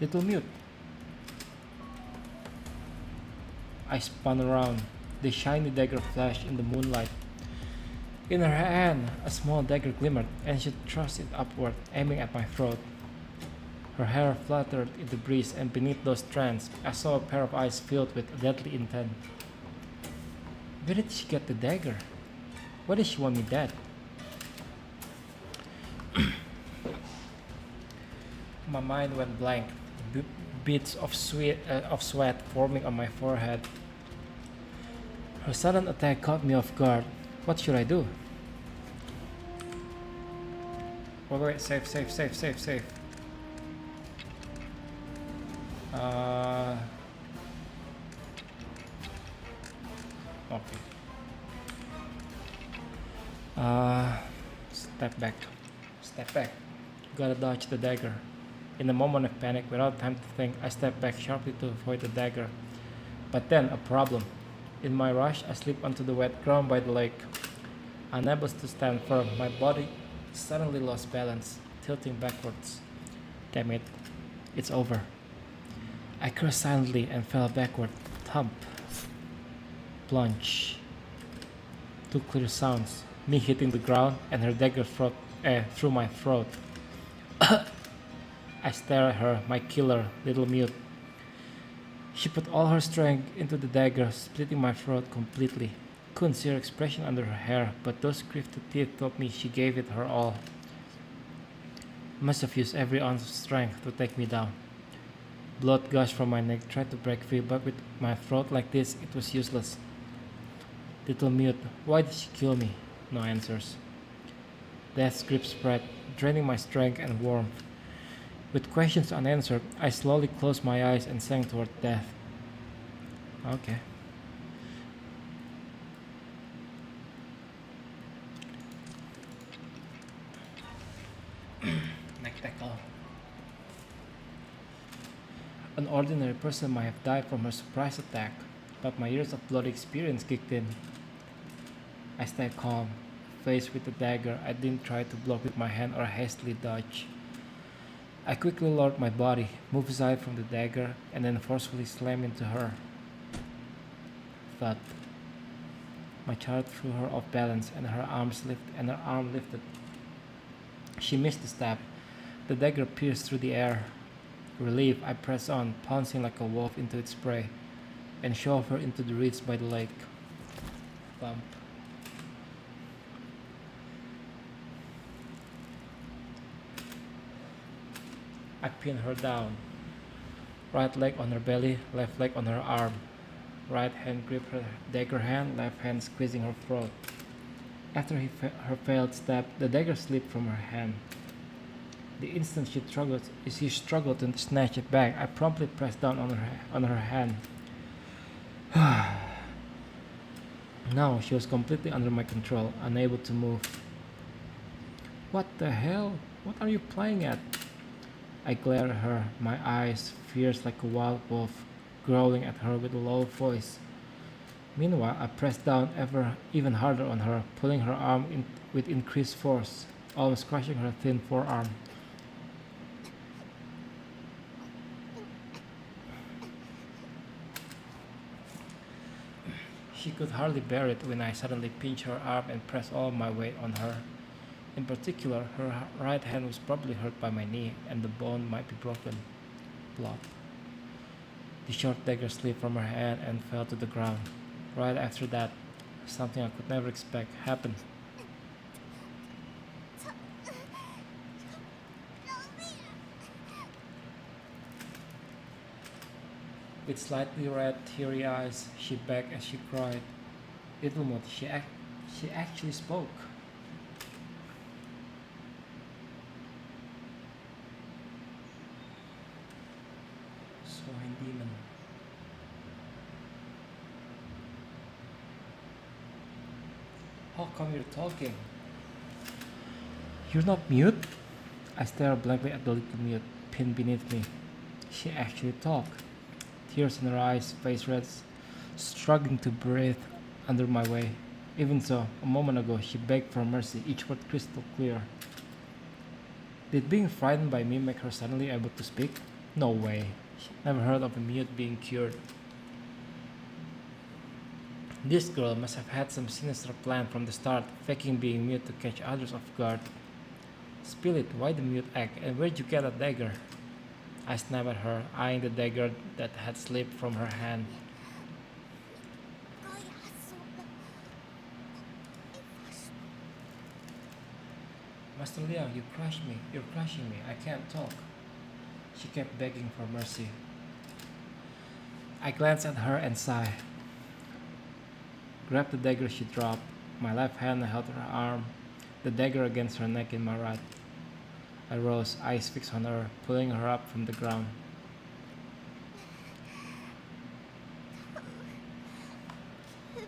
Little Mute. I spun around. The shiny dagger flashed in the moonlight. In her hand, a small dagger glimmered, and she thrust it upward, aiming at my throat. Her hair fluttered in the breeze, and beneath those strands, I saw a pair of eyes filled with deadly intent. Where did she get the dagger? Why did she want me dead? My mind went blank, beads of sweat forming on my forehead. Her sudden attack caught me off guard. What should I do? Wait, save. Okay. Step back. Step back. Gotta dodge the dagger. In a moment of panic, without time to think, I step back sharply to avoid the dagger. But then, a problem. In my rush, I slip onto the wet ground by the lake. Unable to stand firm, my body suddenly lost balance, tilting backwards. Damn it. It's over. I cursed silently and fell backward. Thump. Plunge. Two clear sounds. Me hitting the ground and her dagger through my throat. I stare at her, my killer, little mute. She put all her strength into the dagger, splitting my throat completely. Couldn't see her expression under her hair, but those crafted teeth told me she gave it her all. Must have used every ounce of strength to take me down. Blood gushed from my neck, tried to break free, but with my throat like this, it was useless. Little mute, why did she kill me? No answers. Death's grip spread, draining my strength and warmth. With questions unanswered, I slowly closed my eyes and sank toward death. Okay. Neck tackle. An ordinary person might have died from her surprise attack, but my years of bloody experience kicked in. I stayed calm. Faced with the dagger, I didn't try to block with my hand or hastily dodge. I quickly lowered my body, moved aside from the dagger, and then forcefully slammed into her. Thud. My child threw her off balance, and her arm lifted. She missed the stab. The dagger pierced through the air. Relieved, I pressed on, pouncing like a wolf into its prey, and shoved her into the reeds by the lake. Bump. I pinned her down. Right leg on her belly, left leg on her arm. Right hand gripped her dagger hand, left hand squeezing her throat. After her failed stab, the dagger slipped from her hand. The instant she struggled to snatch it back, I promptly pressed down on her hand. Now she was completely under my control, unable to move. What the hell? What are you playing at? I glared at her, my eyes fierce like a wild wolf, growling at her with a low voice. Meanwhile, I pressed down even harder on her, pulling her arm in with increased force, almost crushing her thin forearm. She could hardly bear it when I suddenly pinched her arm and pressed all my weight on her. In particular, her right hand was probably hurt by my knee, and the bone might be broken. Plop. The short dagger slipped from her hand and fell to the ground. Right after that, something I could never expect happened. With slightly red, teary eyes, she begged as she cried. Idilmut, she actually spoke. Swine demon. How come you're talking? You're not mute? I stared blankly at the little mute pinned beneath me. She actually talked. Tears in her eyes, face red, struggling to breathe under my way. Even so, a moment ago she begged for mercy, each word crystal clear. Did being frightened by me make her suddenly able to speak? No way. She never heard of a mute being cured. This girl must have had some sinister plan from the start, faking being mute to catch others off guard. Spill it, why the mute act, and where'd you get a dagger? I snapped at her, eyeing the dagger that had slipped from her hand. Master Liang, you crushed me. You're crushing me. I can't talk. She kept begging for mercy. I glanced at her and sighed. Grabbed the dagger she dropped. My left hand held her arm, the dagger against her neck in my right. I rose, eyes fixed on her, pulling her up from the ground.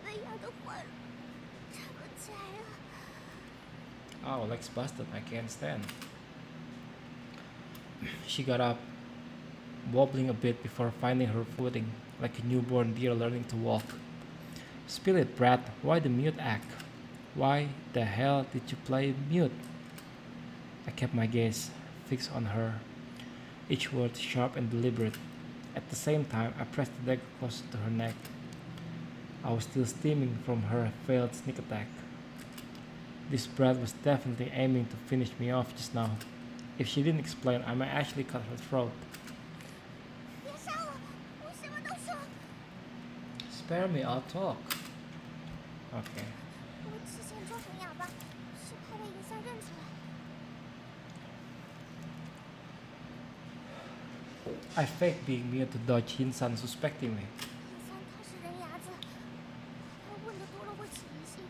被压得坏了，站不起来了。 Oh, legs busted, I can't stand. She got up, wobbling a bit before finding her footing, like a newborn deer learning to walk. Spill it, brat. Why the mute act? Why the hell did you play mute? I kept my gaze fixed on her, each word sharp and deliberate. At the same time, I pressed the dagger closer to her neck. I was still steaming from her failed sneak attack. This brat was definitely aiming to finish me off just now. If she didn't explain, I might actually cut her throat. 别杀我，我什么都说。 Spare me, I'll talk. Okay. 我之前装成哑巴，是怕被银三认出来。 I faked being mute to dodge Hinsan suspecting me. 银三他是人牙子，他问的多了会起疑心，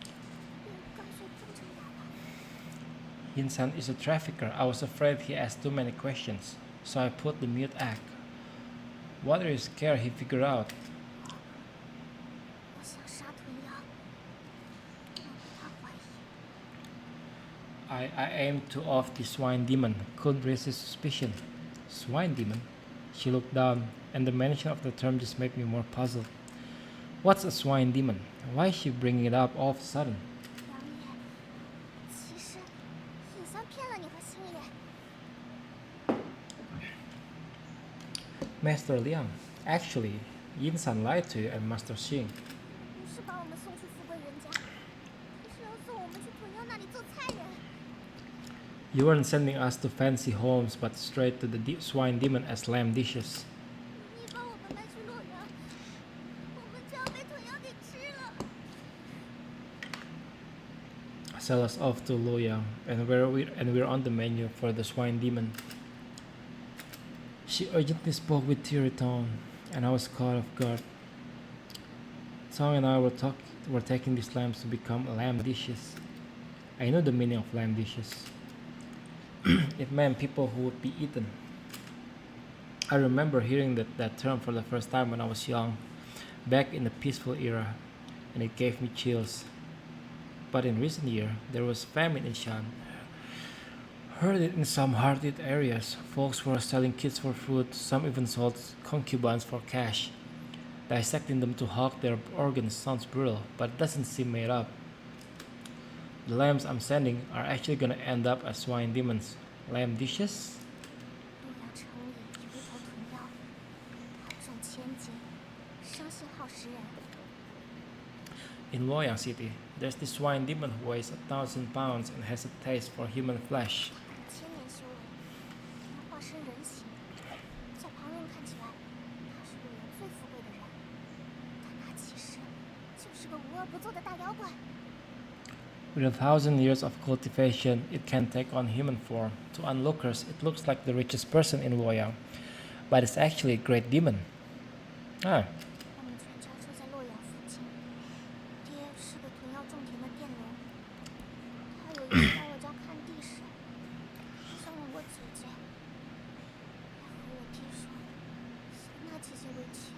便干脆装成哑巴。 Hinsan is a trafficker. I was afraid he asked too many questions, so I put the mute act. What are you scared he figured out? 我想杀豚妖，让他怀疑。 I aimed to off the swine demon. Couldn't resist suspicion. Swine demon? She looked down, and the mention of the term just made me more puzzled. What's a swine demon? Why is she bringing it up all of a sudden? 杨爷，其实尹三骗了你和星爷。 Master Liang, actually, Yinsan lied to you and Master Xing. 不是把我们送去富贵人家，他是要送我们去豚妖那里做菜人。 You weren't sending us to fancy homes, but straight to the swine demon as lamb dishes. 你把我们卖去洛阳，我们就要被豚妖给吃了。 Sell us off to Luoyang, and we're on the menu for the swine demon. She urgently spoke with teary tone, and I was caught off guard. Song and I were taking these lambs to become lamb dishes. I knew the meaning of lamb dishes. It meant people who would be eaten. I remember hearing that term for the first time when I was young, back in the peaceful era, and it gave me chills. But in recent years, there was famine in Shan. Heard it in some hard-hit areas. Folks were selling kids for food, some even sold concubines for cash. Dissecting them to hawk their organs sounds brutal, but it doesn't seem made up. The lambs I'm sending are actually gonna end up as swine demons. Lamb dishes? 洛阳城里有一头豚妖，它重1000斤，生性好食人。 In Luoyang City, there's this swine demon who weighs 1,000 pounds and has a taste for human flesh. 千年修为，能化身人形，在旁人看起来，他是洛阳最富贵的人，但他其实就是个无恶不作的大妖怪。 With 1,000 years of cultivation, it can take on human form. To onlookers, it looks like the richest person in Luoyang, but it's actually a great demon. Ah, 我们全家住在洛阳附近，爹是个豚妖种田的佃农，他有一次来我家看地时，伤了我姐姐，还和我爹说，想那姐姐为妻。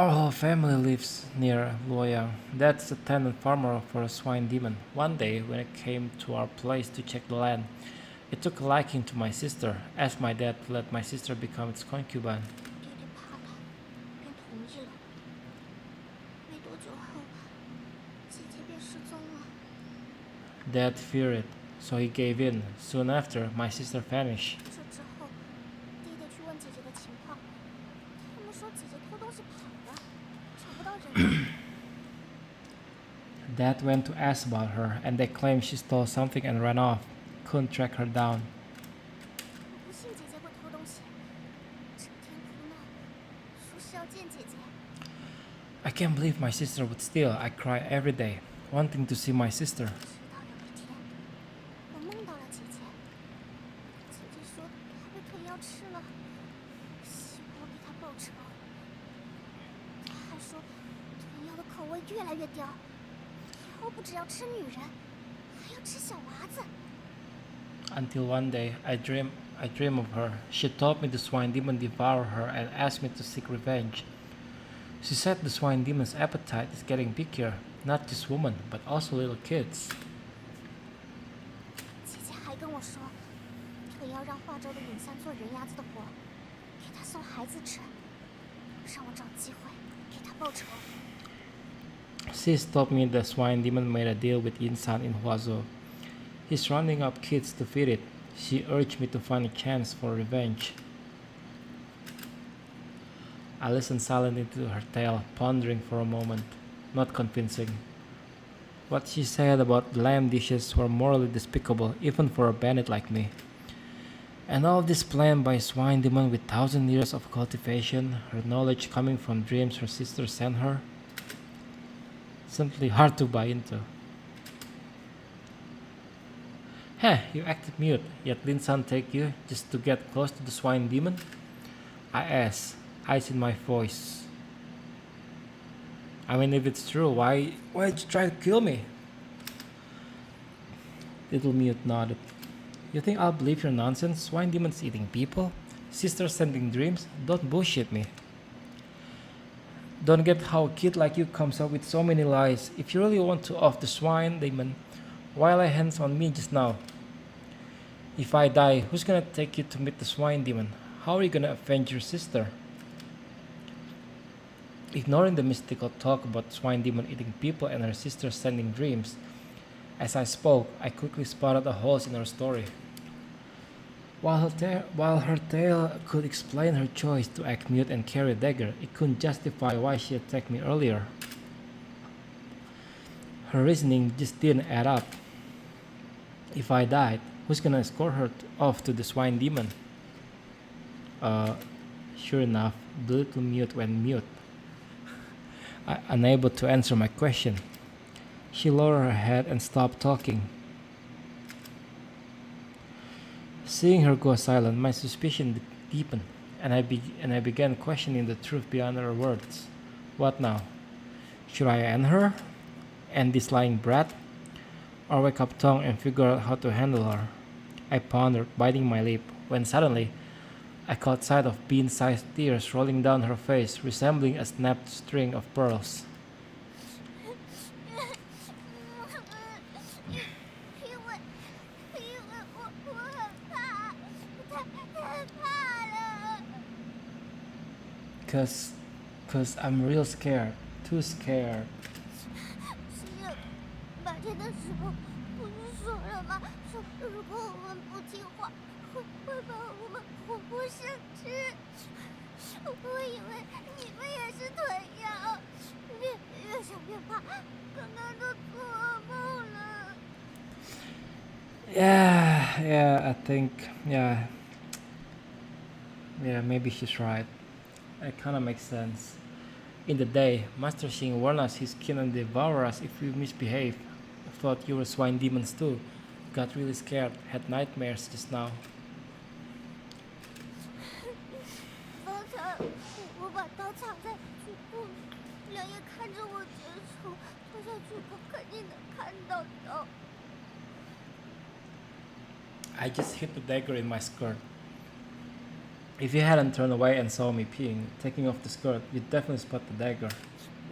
our whole family lives near Luoyang. That's the tenant farmer for a swine demon. One day, when it came to our place to check the land, it took a liking to my sister, asked my dad to let my sister become its concubine. 爹爹怕他，便同意了。没多久后，姐姐便失踪了。 Dad feared it, so he gave in. Soon after, my sister vanished. 这之后，爹爹去问姐姐的情况，他们说姐姐偷东西跑了，找不到人。 Dad went to ask about her, and they claimed she stole something and ran off. Couldn't track her down. 我不信姐姐会偷东西，整天哭闹，说是要见姐姐。 I can't believe my sister would steal. I cry every day, wanting to see my sister. 直到有一天，我梦到了姐姐。姐姐说她被豚妖吃了，希望我给她报仇。她还说豚妖的口味越来越刁，以后女人，还要吃小娃子。 Until one day I dream of her. She told me the swine demon devoured her and asked me to seek revenge. She said the swine demon's appetite is getting bigger, not just women, but also little kids. 姐姐还跟我说，特意要让画中的尹三做人鸭子的活，给他送孩子吃，让我找机会给他报仇。 Sis told me the swine demon made a deal with Yinsan in Huazhou. He's rounding up kids to feed it. She urged me to find a chance for revenge. I listened silently to her tale, pondering for a moment, not convincing. What she said about the lamb dishes were morally despicable, even for a bandit like me. And all this planned by a swine demon with 1,000 years of cultivation, her knowledge coming from dreams her sister sent her. Simply hard to buy into. Heh, you acted mute, yet Lin San take you just to get close to the swine demon? I asked, ice in my voice. I mean, if it's true, why'd you try to kill me? Little Mute nodded. You think I'll believe your nonsense? Swine demons eating people? Sisters sending dreams? Don't bullshit me. Don't get how a kid like you comes up with so many lies. If you really want to off the swine demon, why lay hands on me just now? If I die, who's gonna take you to meet the swine demon? How are you gonna avenge your sister? Ignoring the mystical talk about swine demon eating people and her sister sending dreams, as I spoke, I quickly spotted the holes in her story. While her tale could explain her choice to act mute and carry a dagger, it couldn't justify why she attacked me earlier. Her reasoning just didn't add up. If I died, who's gonna escort her off to the swine demon? Sure enough, the little Mute went mute, unable to answer my question. She lowered her head and stopped talking. Seeing her go silent, my suspicion deepened, and I began questioning the truth behind her words. What now? Should I end her? End this lying brat? Or wake up Tong and figure out how to handle her? I pondered, biting my lip, when suddenly I caught sight of bean-sized tears rolling down her face, resembling a snapped string of pearls. 因为我很怕，太怕了。 Cause I'm real scared, too scared. 是呀，白天的时候不是说了吗？说如果我们不听话，会把我们活活生吃。我以为你们也是腿药，越想越怕，刚刚都做噩梦了。 Yeah, I think, yeah, maybe she's right. It kind of makes sense. In the day, Master Xing warned us he's keen on devour us if we misbehave. I thought you were swine demons too. Got really scared, had nightmares just now. 刚才我把刀藏在嘴部里，两眼看着我结束，脱下去后肯定能看到刀。 I just hid the dagger in my skirt. If you hadn't turned away and saw me peeing, taking off the skirt, you'd definitely spot the dagger.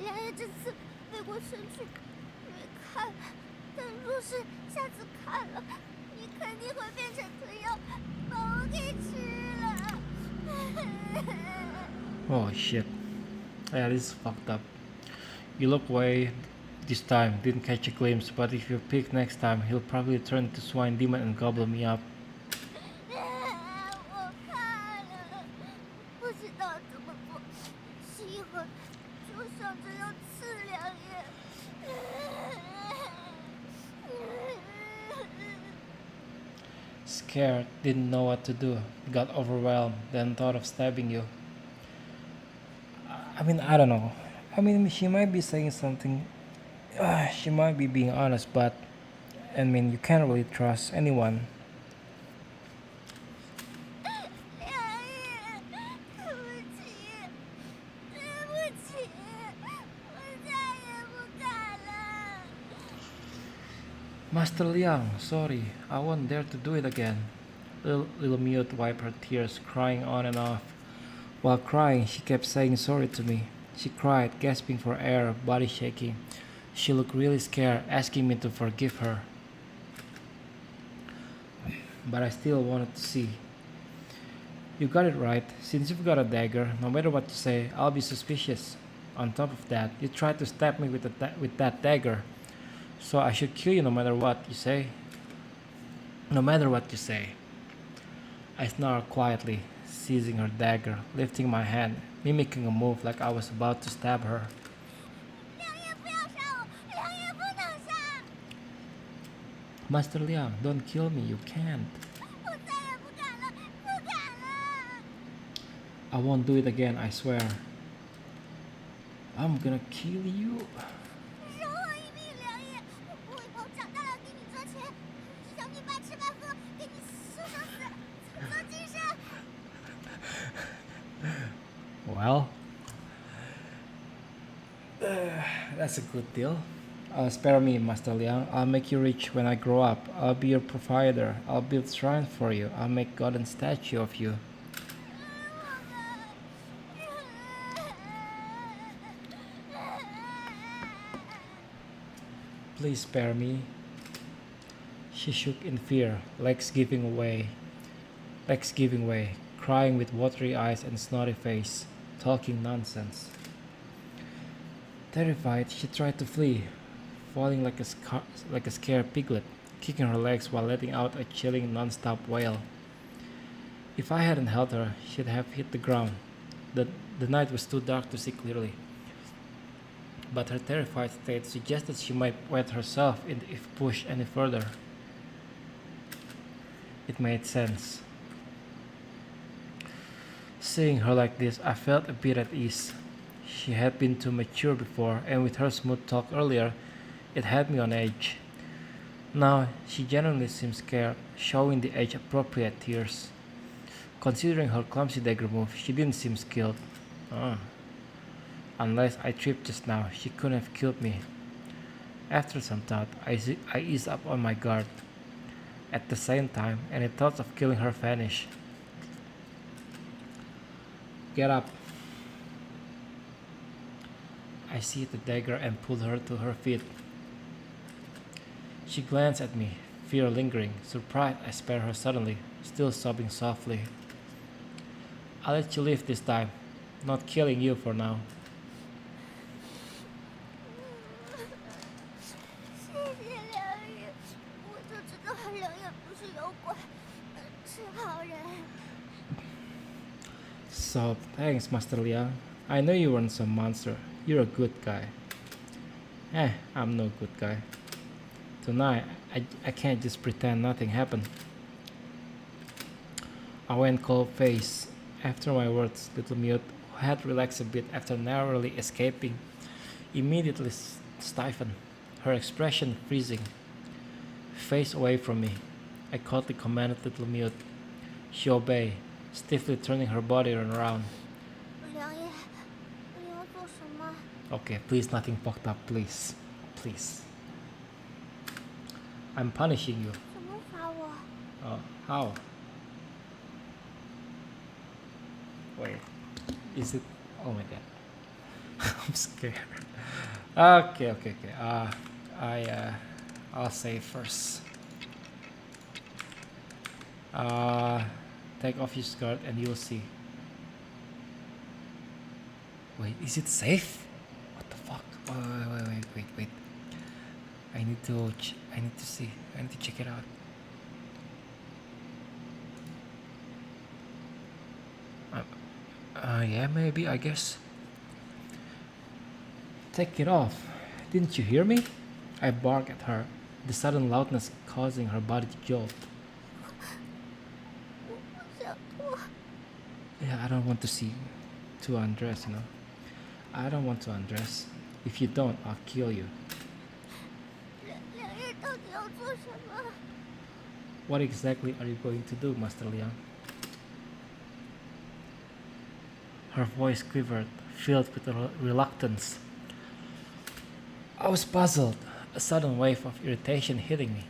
两眼这次背过身去没看，但若是下次看了，你肯定会变成毒药，把我给吃了。 Oh shit. Yeah, this is fucked up. You look away this time, didn't catch a glimpse, but if you peek next time, he'll probably turn to swine demon and gobble me up. 我怕了，不知道怎么做，心狠，就想着要刺两眼。 Scared, didn't know what to do, got overwhelmed, then thought of stabbing you. I mean, I don't know. I mean, she might be saying something. She might be being honest, but I mean, you can't really trust anyone. 两眼，对不起，对不起，我再也不敢了。Master Liang, sorry, I won't dare to do it again. Little Mute wiped her tears, crying on and off. While crying, she kept saying sorry to me. She cried, gasping for air, body shaking. She looked really scared, asking me to forgive her. But I still wanted to see. You got it right. Since you've got a dagger, no matter what you say, I'll be suspicious. On top of that, you tried to stab me with that dagger. So I should kill you no matter what you say. No matter what you say. I snarled quietly, seizing her dagger, lifting my hand, mimicking a move like I was about to stab her. 梁爷不要杀我，梁爷不能杀！ Master Liang, don't kill me, you can't. 我再也不敢了，不敢了！ I won't do it again, I swear. I'm gonna kill you. 饶我一命，梁爷！我以后长大了给你赚钱，养你白吃白喝，给你受受死，操作精神。 Well, that's a good deal. Spare me, Master Liang. I'll make you rich when I grow up. I'll be your provider. I'll build shrines for you. I'll make golden statue of you. Please spare me. She shook in fear, legs giving way, crying with watery eyes and snotty face, talking nonsense. Terrified, she tried to flee, falling like a scared piglet, kicking her legs while letting out a chilling non-stop wail. If I hadn't held her, she'd have hit the ground. The night was too dark to see clearly, but her terrified state suggested she might wet herself if pushed any further. It made sense. Seeing her like this, I felt a bit at ease. She had been too mature before, and with her smooth talk earlier, it had me on edge. Now, she genuinely seemed scared, showing the age-appropriate tears. Considering her clumsy dagger move, she didn't seem skilled. Unless I tripped just now, she couldn't have killed me. After some thought, I eased up on my guard. At the same time, any thoughts of killing her vanished. Get up. I seized the dagger and pulled her to her feet. She glanced at me, fear lingering. Surprised, I spared her suddenly, still sobbing softly. I'll let you live this time, not killing you for now. 谢谢梁爷，我就知道梁爷不是妖怪，是好人。 So, thanks, Master Liang. I know you weren't some monster. You're a good guy. I'm no good guy. Tonight, I can't just pretend nothing happened. I went cold-faced. After my words, Little Mute, who had relaxed a bit after narrowly escaping, immediately stiffened, her expression freezing. Face away from me, I coldly commanded Little Mute. She obeyed, stiffly turning her body around. 梁爷，你要做什么？ Okay, please, nothing fucked up, please. Please. I'm punishing you. 怎么罚我？ How? Wait. Is it? Oh my god. I'm scared. Okay. I'll say first. Take off your skirt and you'll see. Wait, is it safe? What the fuck? Wait. I need to see. I need to check it out. Yeah, maybe, I guess. Take it off. Didn't you hear me? I barked at her, the sudden loudness causing her body to jolt. 我不想脱。 Yeah, I don't want to see to undress, you know. I don't want to undress. If you don't, I'll kill you. 梁爷到底要做什么？ What exactly are you going to do, Master Liang? Her voice quivered, filled with reluctance. I was puzzled. a sudden wave of irritation hitting me.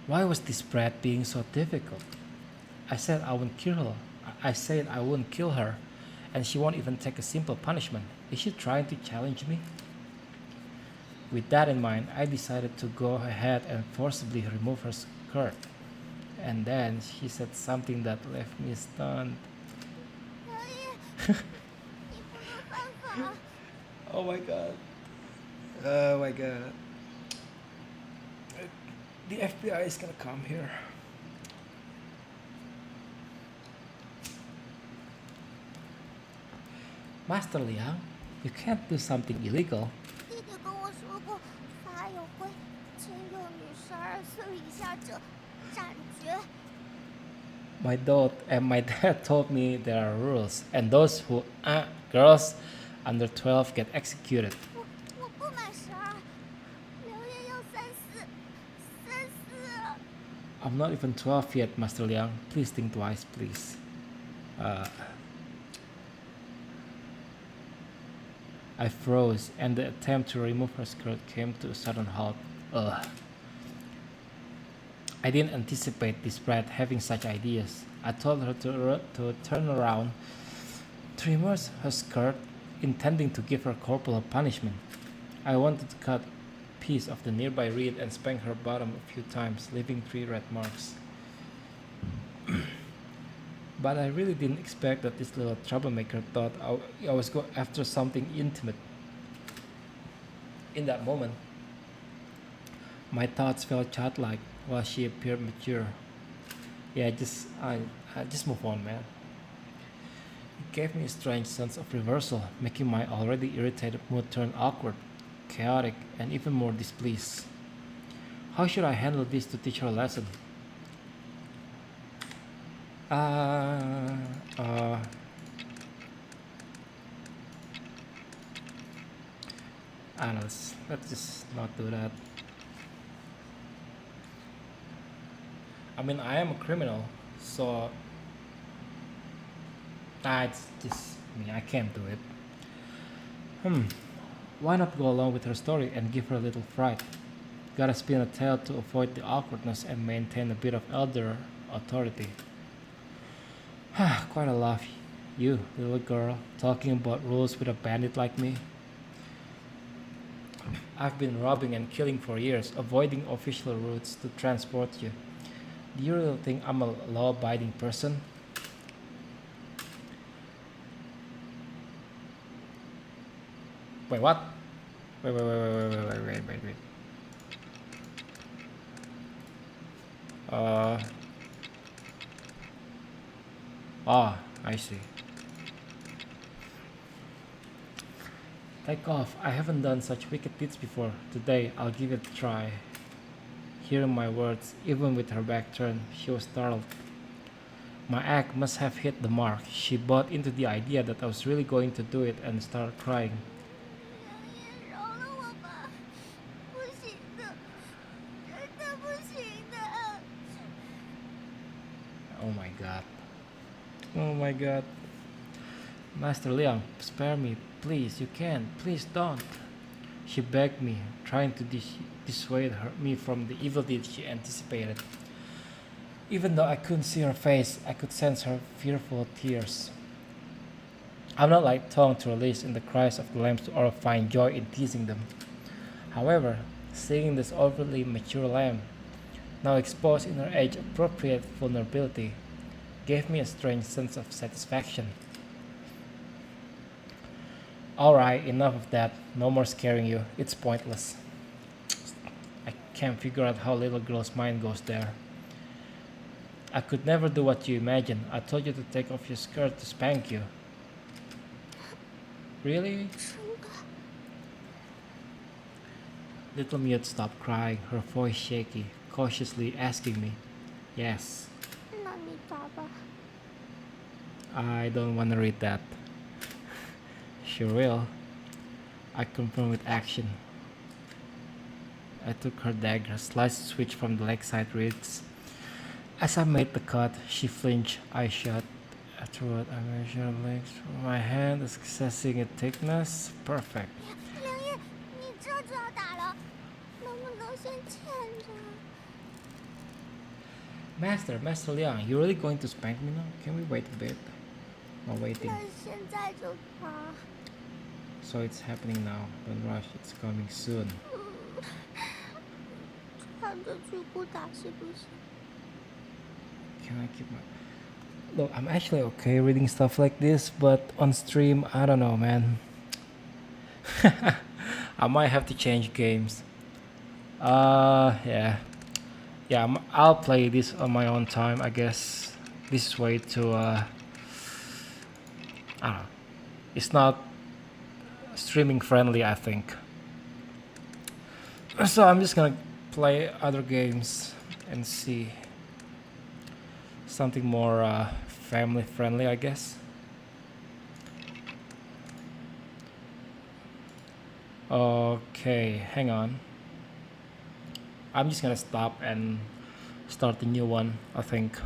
Why was this brat being so difficult? I said I wouldn't kill her. I said I wouldn't kill her, and she won't even take a simple punishment. Is she trying to challenge me? With that in mind, I decided to go ahead and forcibly remove her skirt. And then she said something that left me stunned. 刘烨，你不能犯法！ Oh my god. Oh my god. The FBI is gonna come here. Master Liang, you can't do something illegal. 弟弟跟我说过，法友会迁宥女12岁以下者斩决。 My dad told me there are rules, and those who aren't girls under 12 get executed. 我不满12，刘烨要34。 I'm not even 12 yet, Master Liang. Please think twice, please. I froze, and the attempt to remove her skirt came to a sudden halt. Ugh. I didn't anticipate this brat having such ideas. I told her to turn around, to remove her skirt, intending to give her corporal punishment. I wanted to cut a piece of the nearby reed and spank her bottom a few times, leaving 3 red marks. But I really didn't expect that this little troublemaker thought I was going after something intimate. In that moment, my thoughts felt childlike while she appeared mature. Yeah, I just move on, man. It gave me a strange sense of reversal, making my already irritated mood turn awkward, chaotic, and even more displeased. How should I handle this to teach her a lesson? Let's just not do that. I mean, I am a criminal, so it's just me. I can't do it. Why not go along with her story and give her a little fright? Gotta spin a tale to avoid the awkwardness and maintain a bit of elder authority. Quite a laugh, you little girl, talking about rules with a bandit like me. I've been robbing and killing for years, avoiding official routes to transport you. Do you really think I'm a law-abiding person? Wait, what? Wait. I see. Take off. I haven't done such wicked deeds before. Today, I'll give it a try. Hearing my words, even with her back turned, she was startled. My act must have hit the mark. She bought into the idea that I was really going to do it and started crying. 刘烨，饶了我吧，不行的，真的不行的。 Oh my god. Oh my god. Master Liang, spare me. Please, you can't. Please don't. She begged me, trying to dissuade me from the evil deed she anticipated. Even though I couldn't see her face, I could sense her fearful tears. I'm not like tongue to release in the cries of the lambs or find joy in teasing them. However, seeing this overly mature lamb, now exposed in her age-appropriate vulnerability, gave me a strange sense of satisfaction. Alright, enough of that. No more scaring you. It's pointless. I can't figure out how little girl's mind goes there. I could never do what you imagine. I told you to take off your skirt to spank you. Really? 真的， Little Mute stopped crying, her voice shaky, cautiously asking me, Yes. 那你打吧。 I don't want to read that. Sure will. I confirmed with action. I took her dagger, sliced the switch from the leg side ribs. As I made the cut, she flinched, eyes shut. Afterward, I measured her legs from my hand, assessing its thickness. Perfect. 梁烨，你这就要打了？欠着。 Master Liang, you really going to spank me now? Can we wait a bit? While waiting. 那现在就打。 So it's happening now. Don't rush, it's coming soon. 穿着去不打是不是？ Can I keep my... Look, I'm actually okay reading stuff like this, but on stream, I don't know, man. I might have to change games. Yeah. Yeah, I'll play this on my own time, I guess. This way to, I don't know. It's not streaming friendly, I think. So I'm just gonna play other games and see something more family friendly, I guess. Okay, hang on. I'm just gonna stop and start a new one, I think.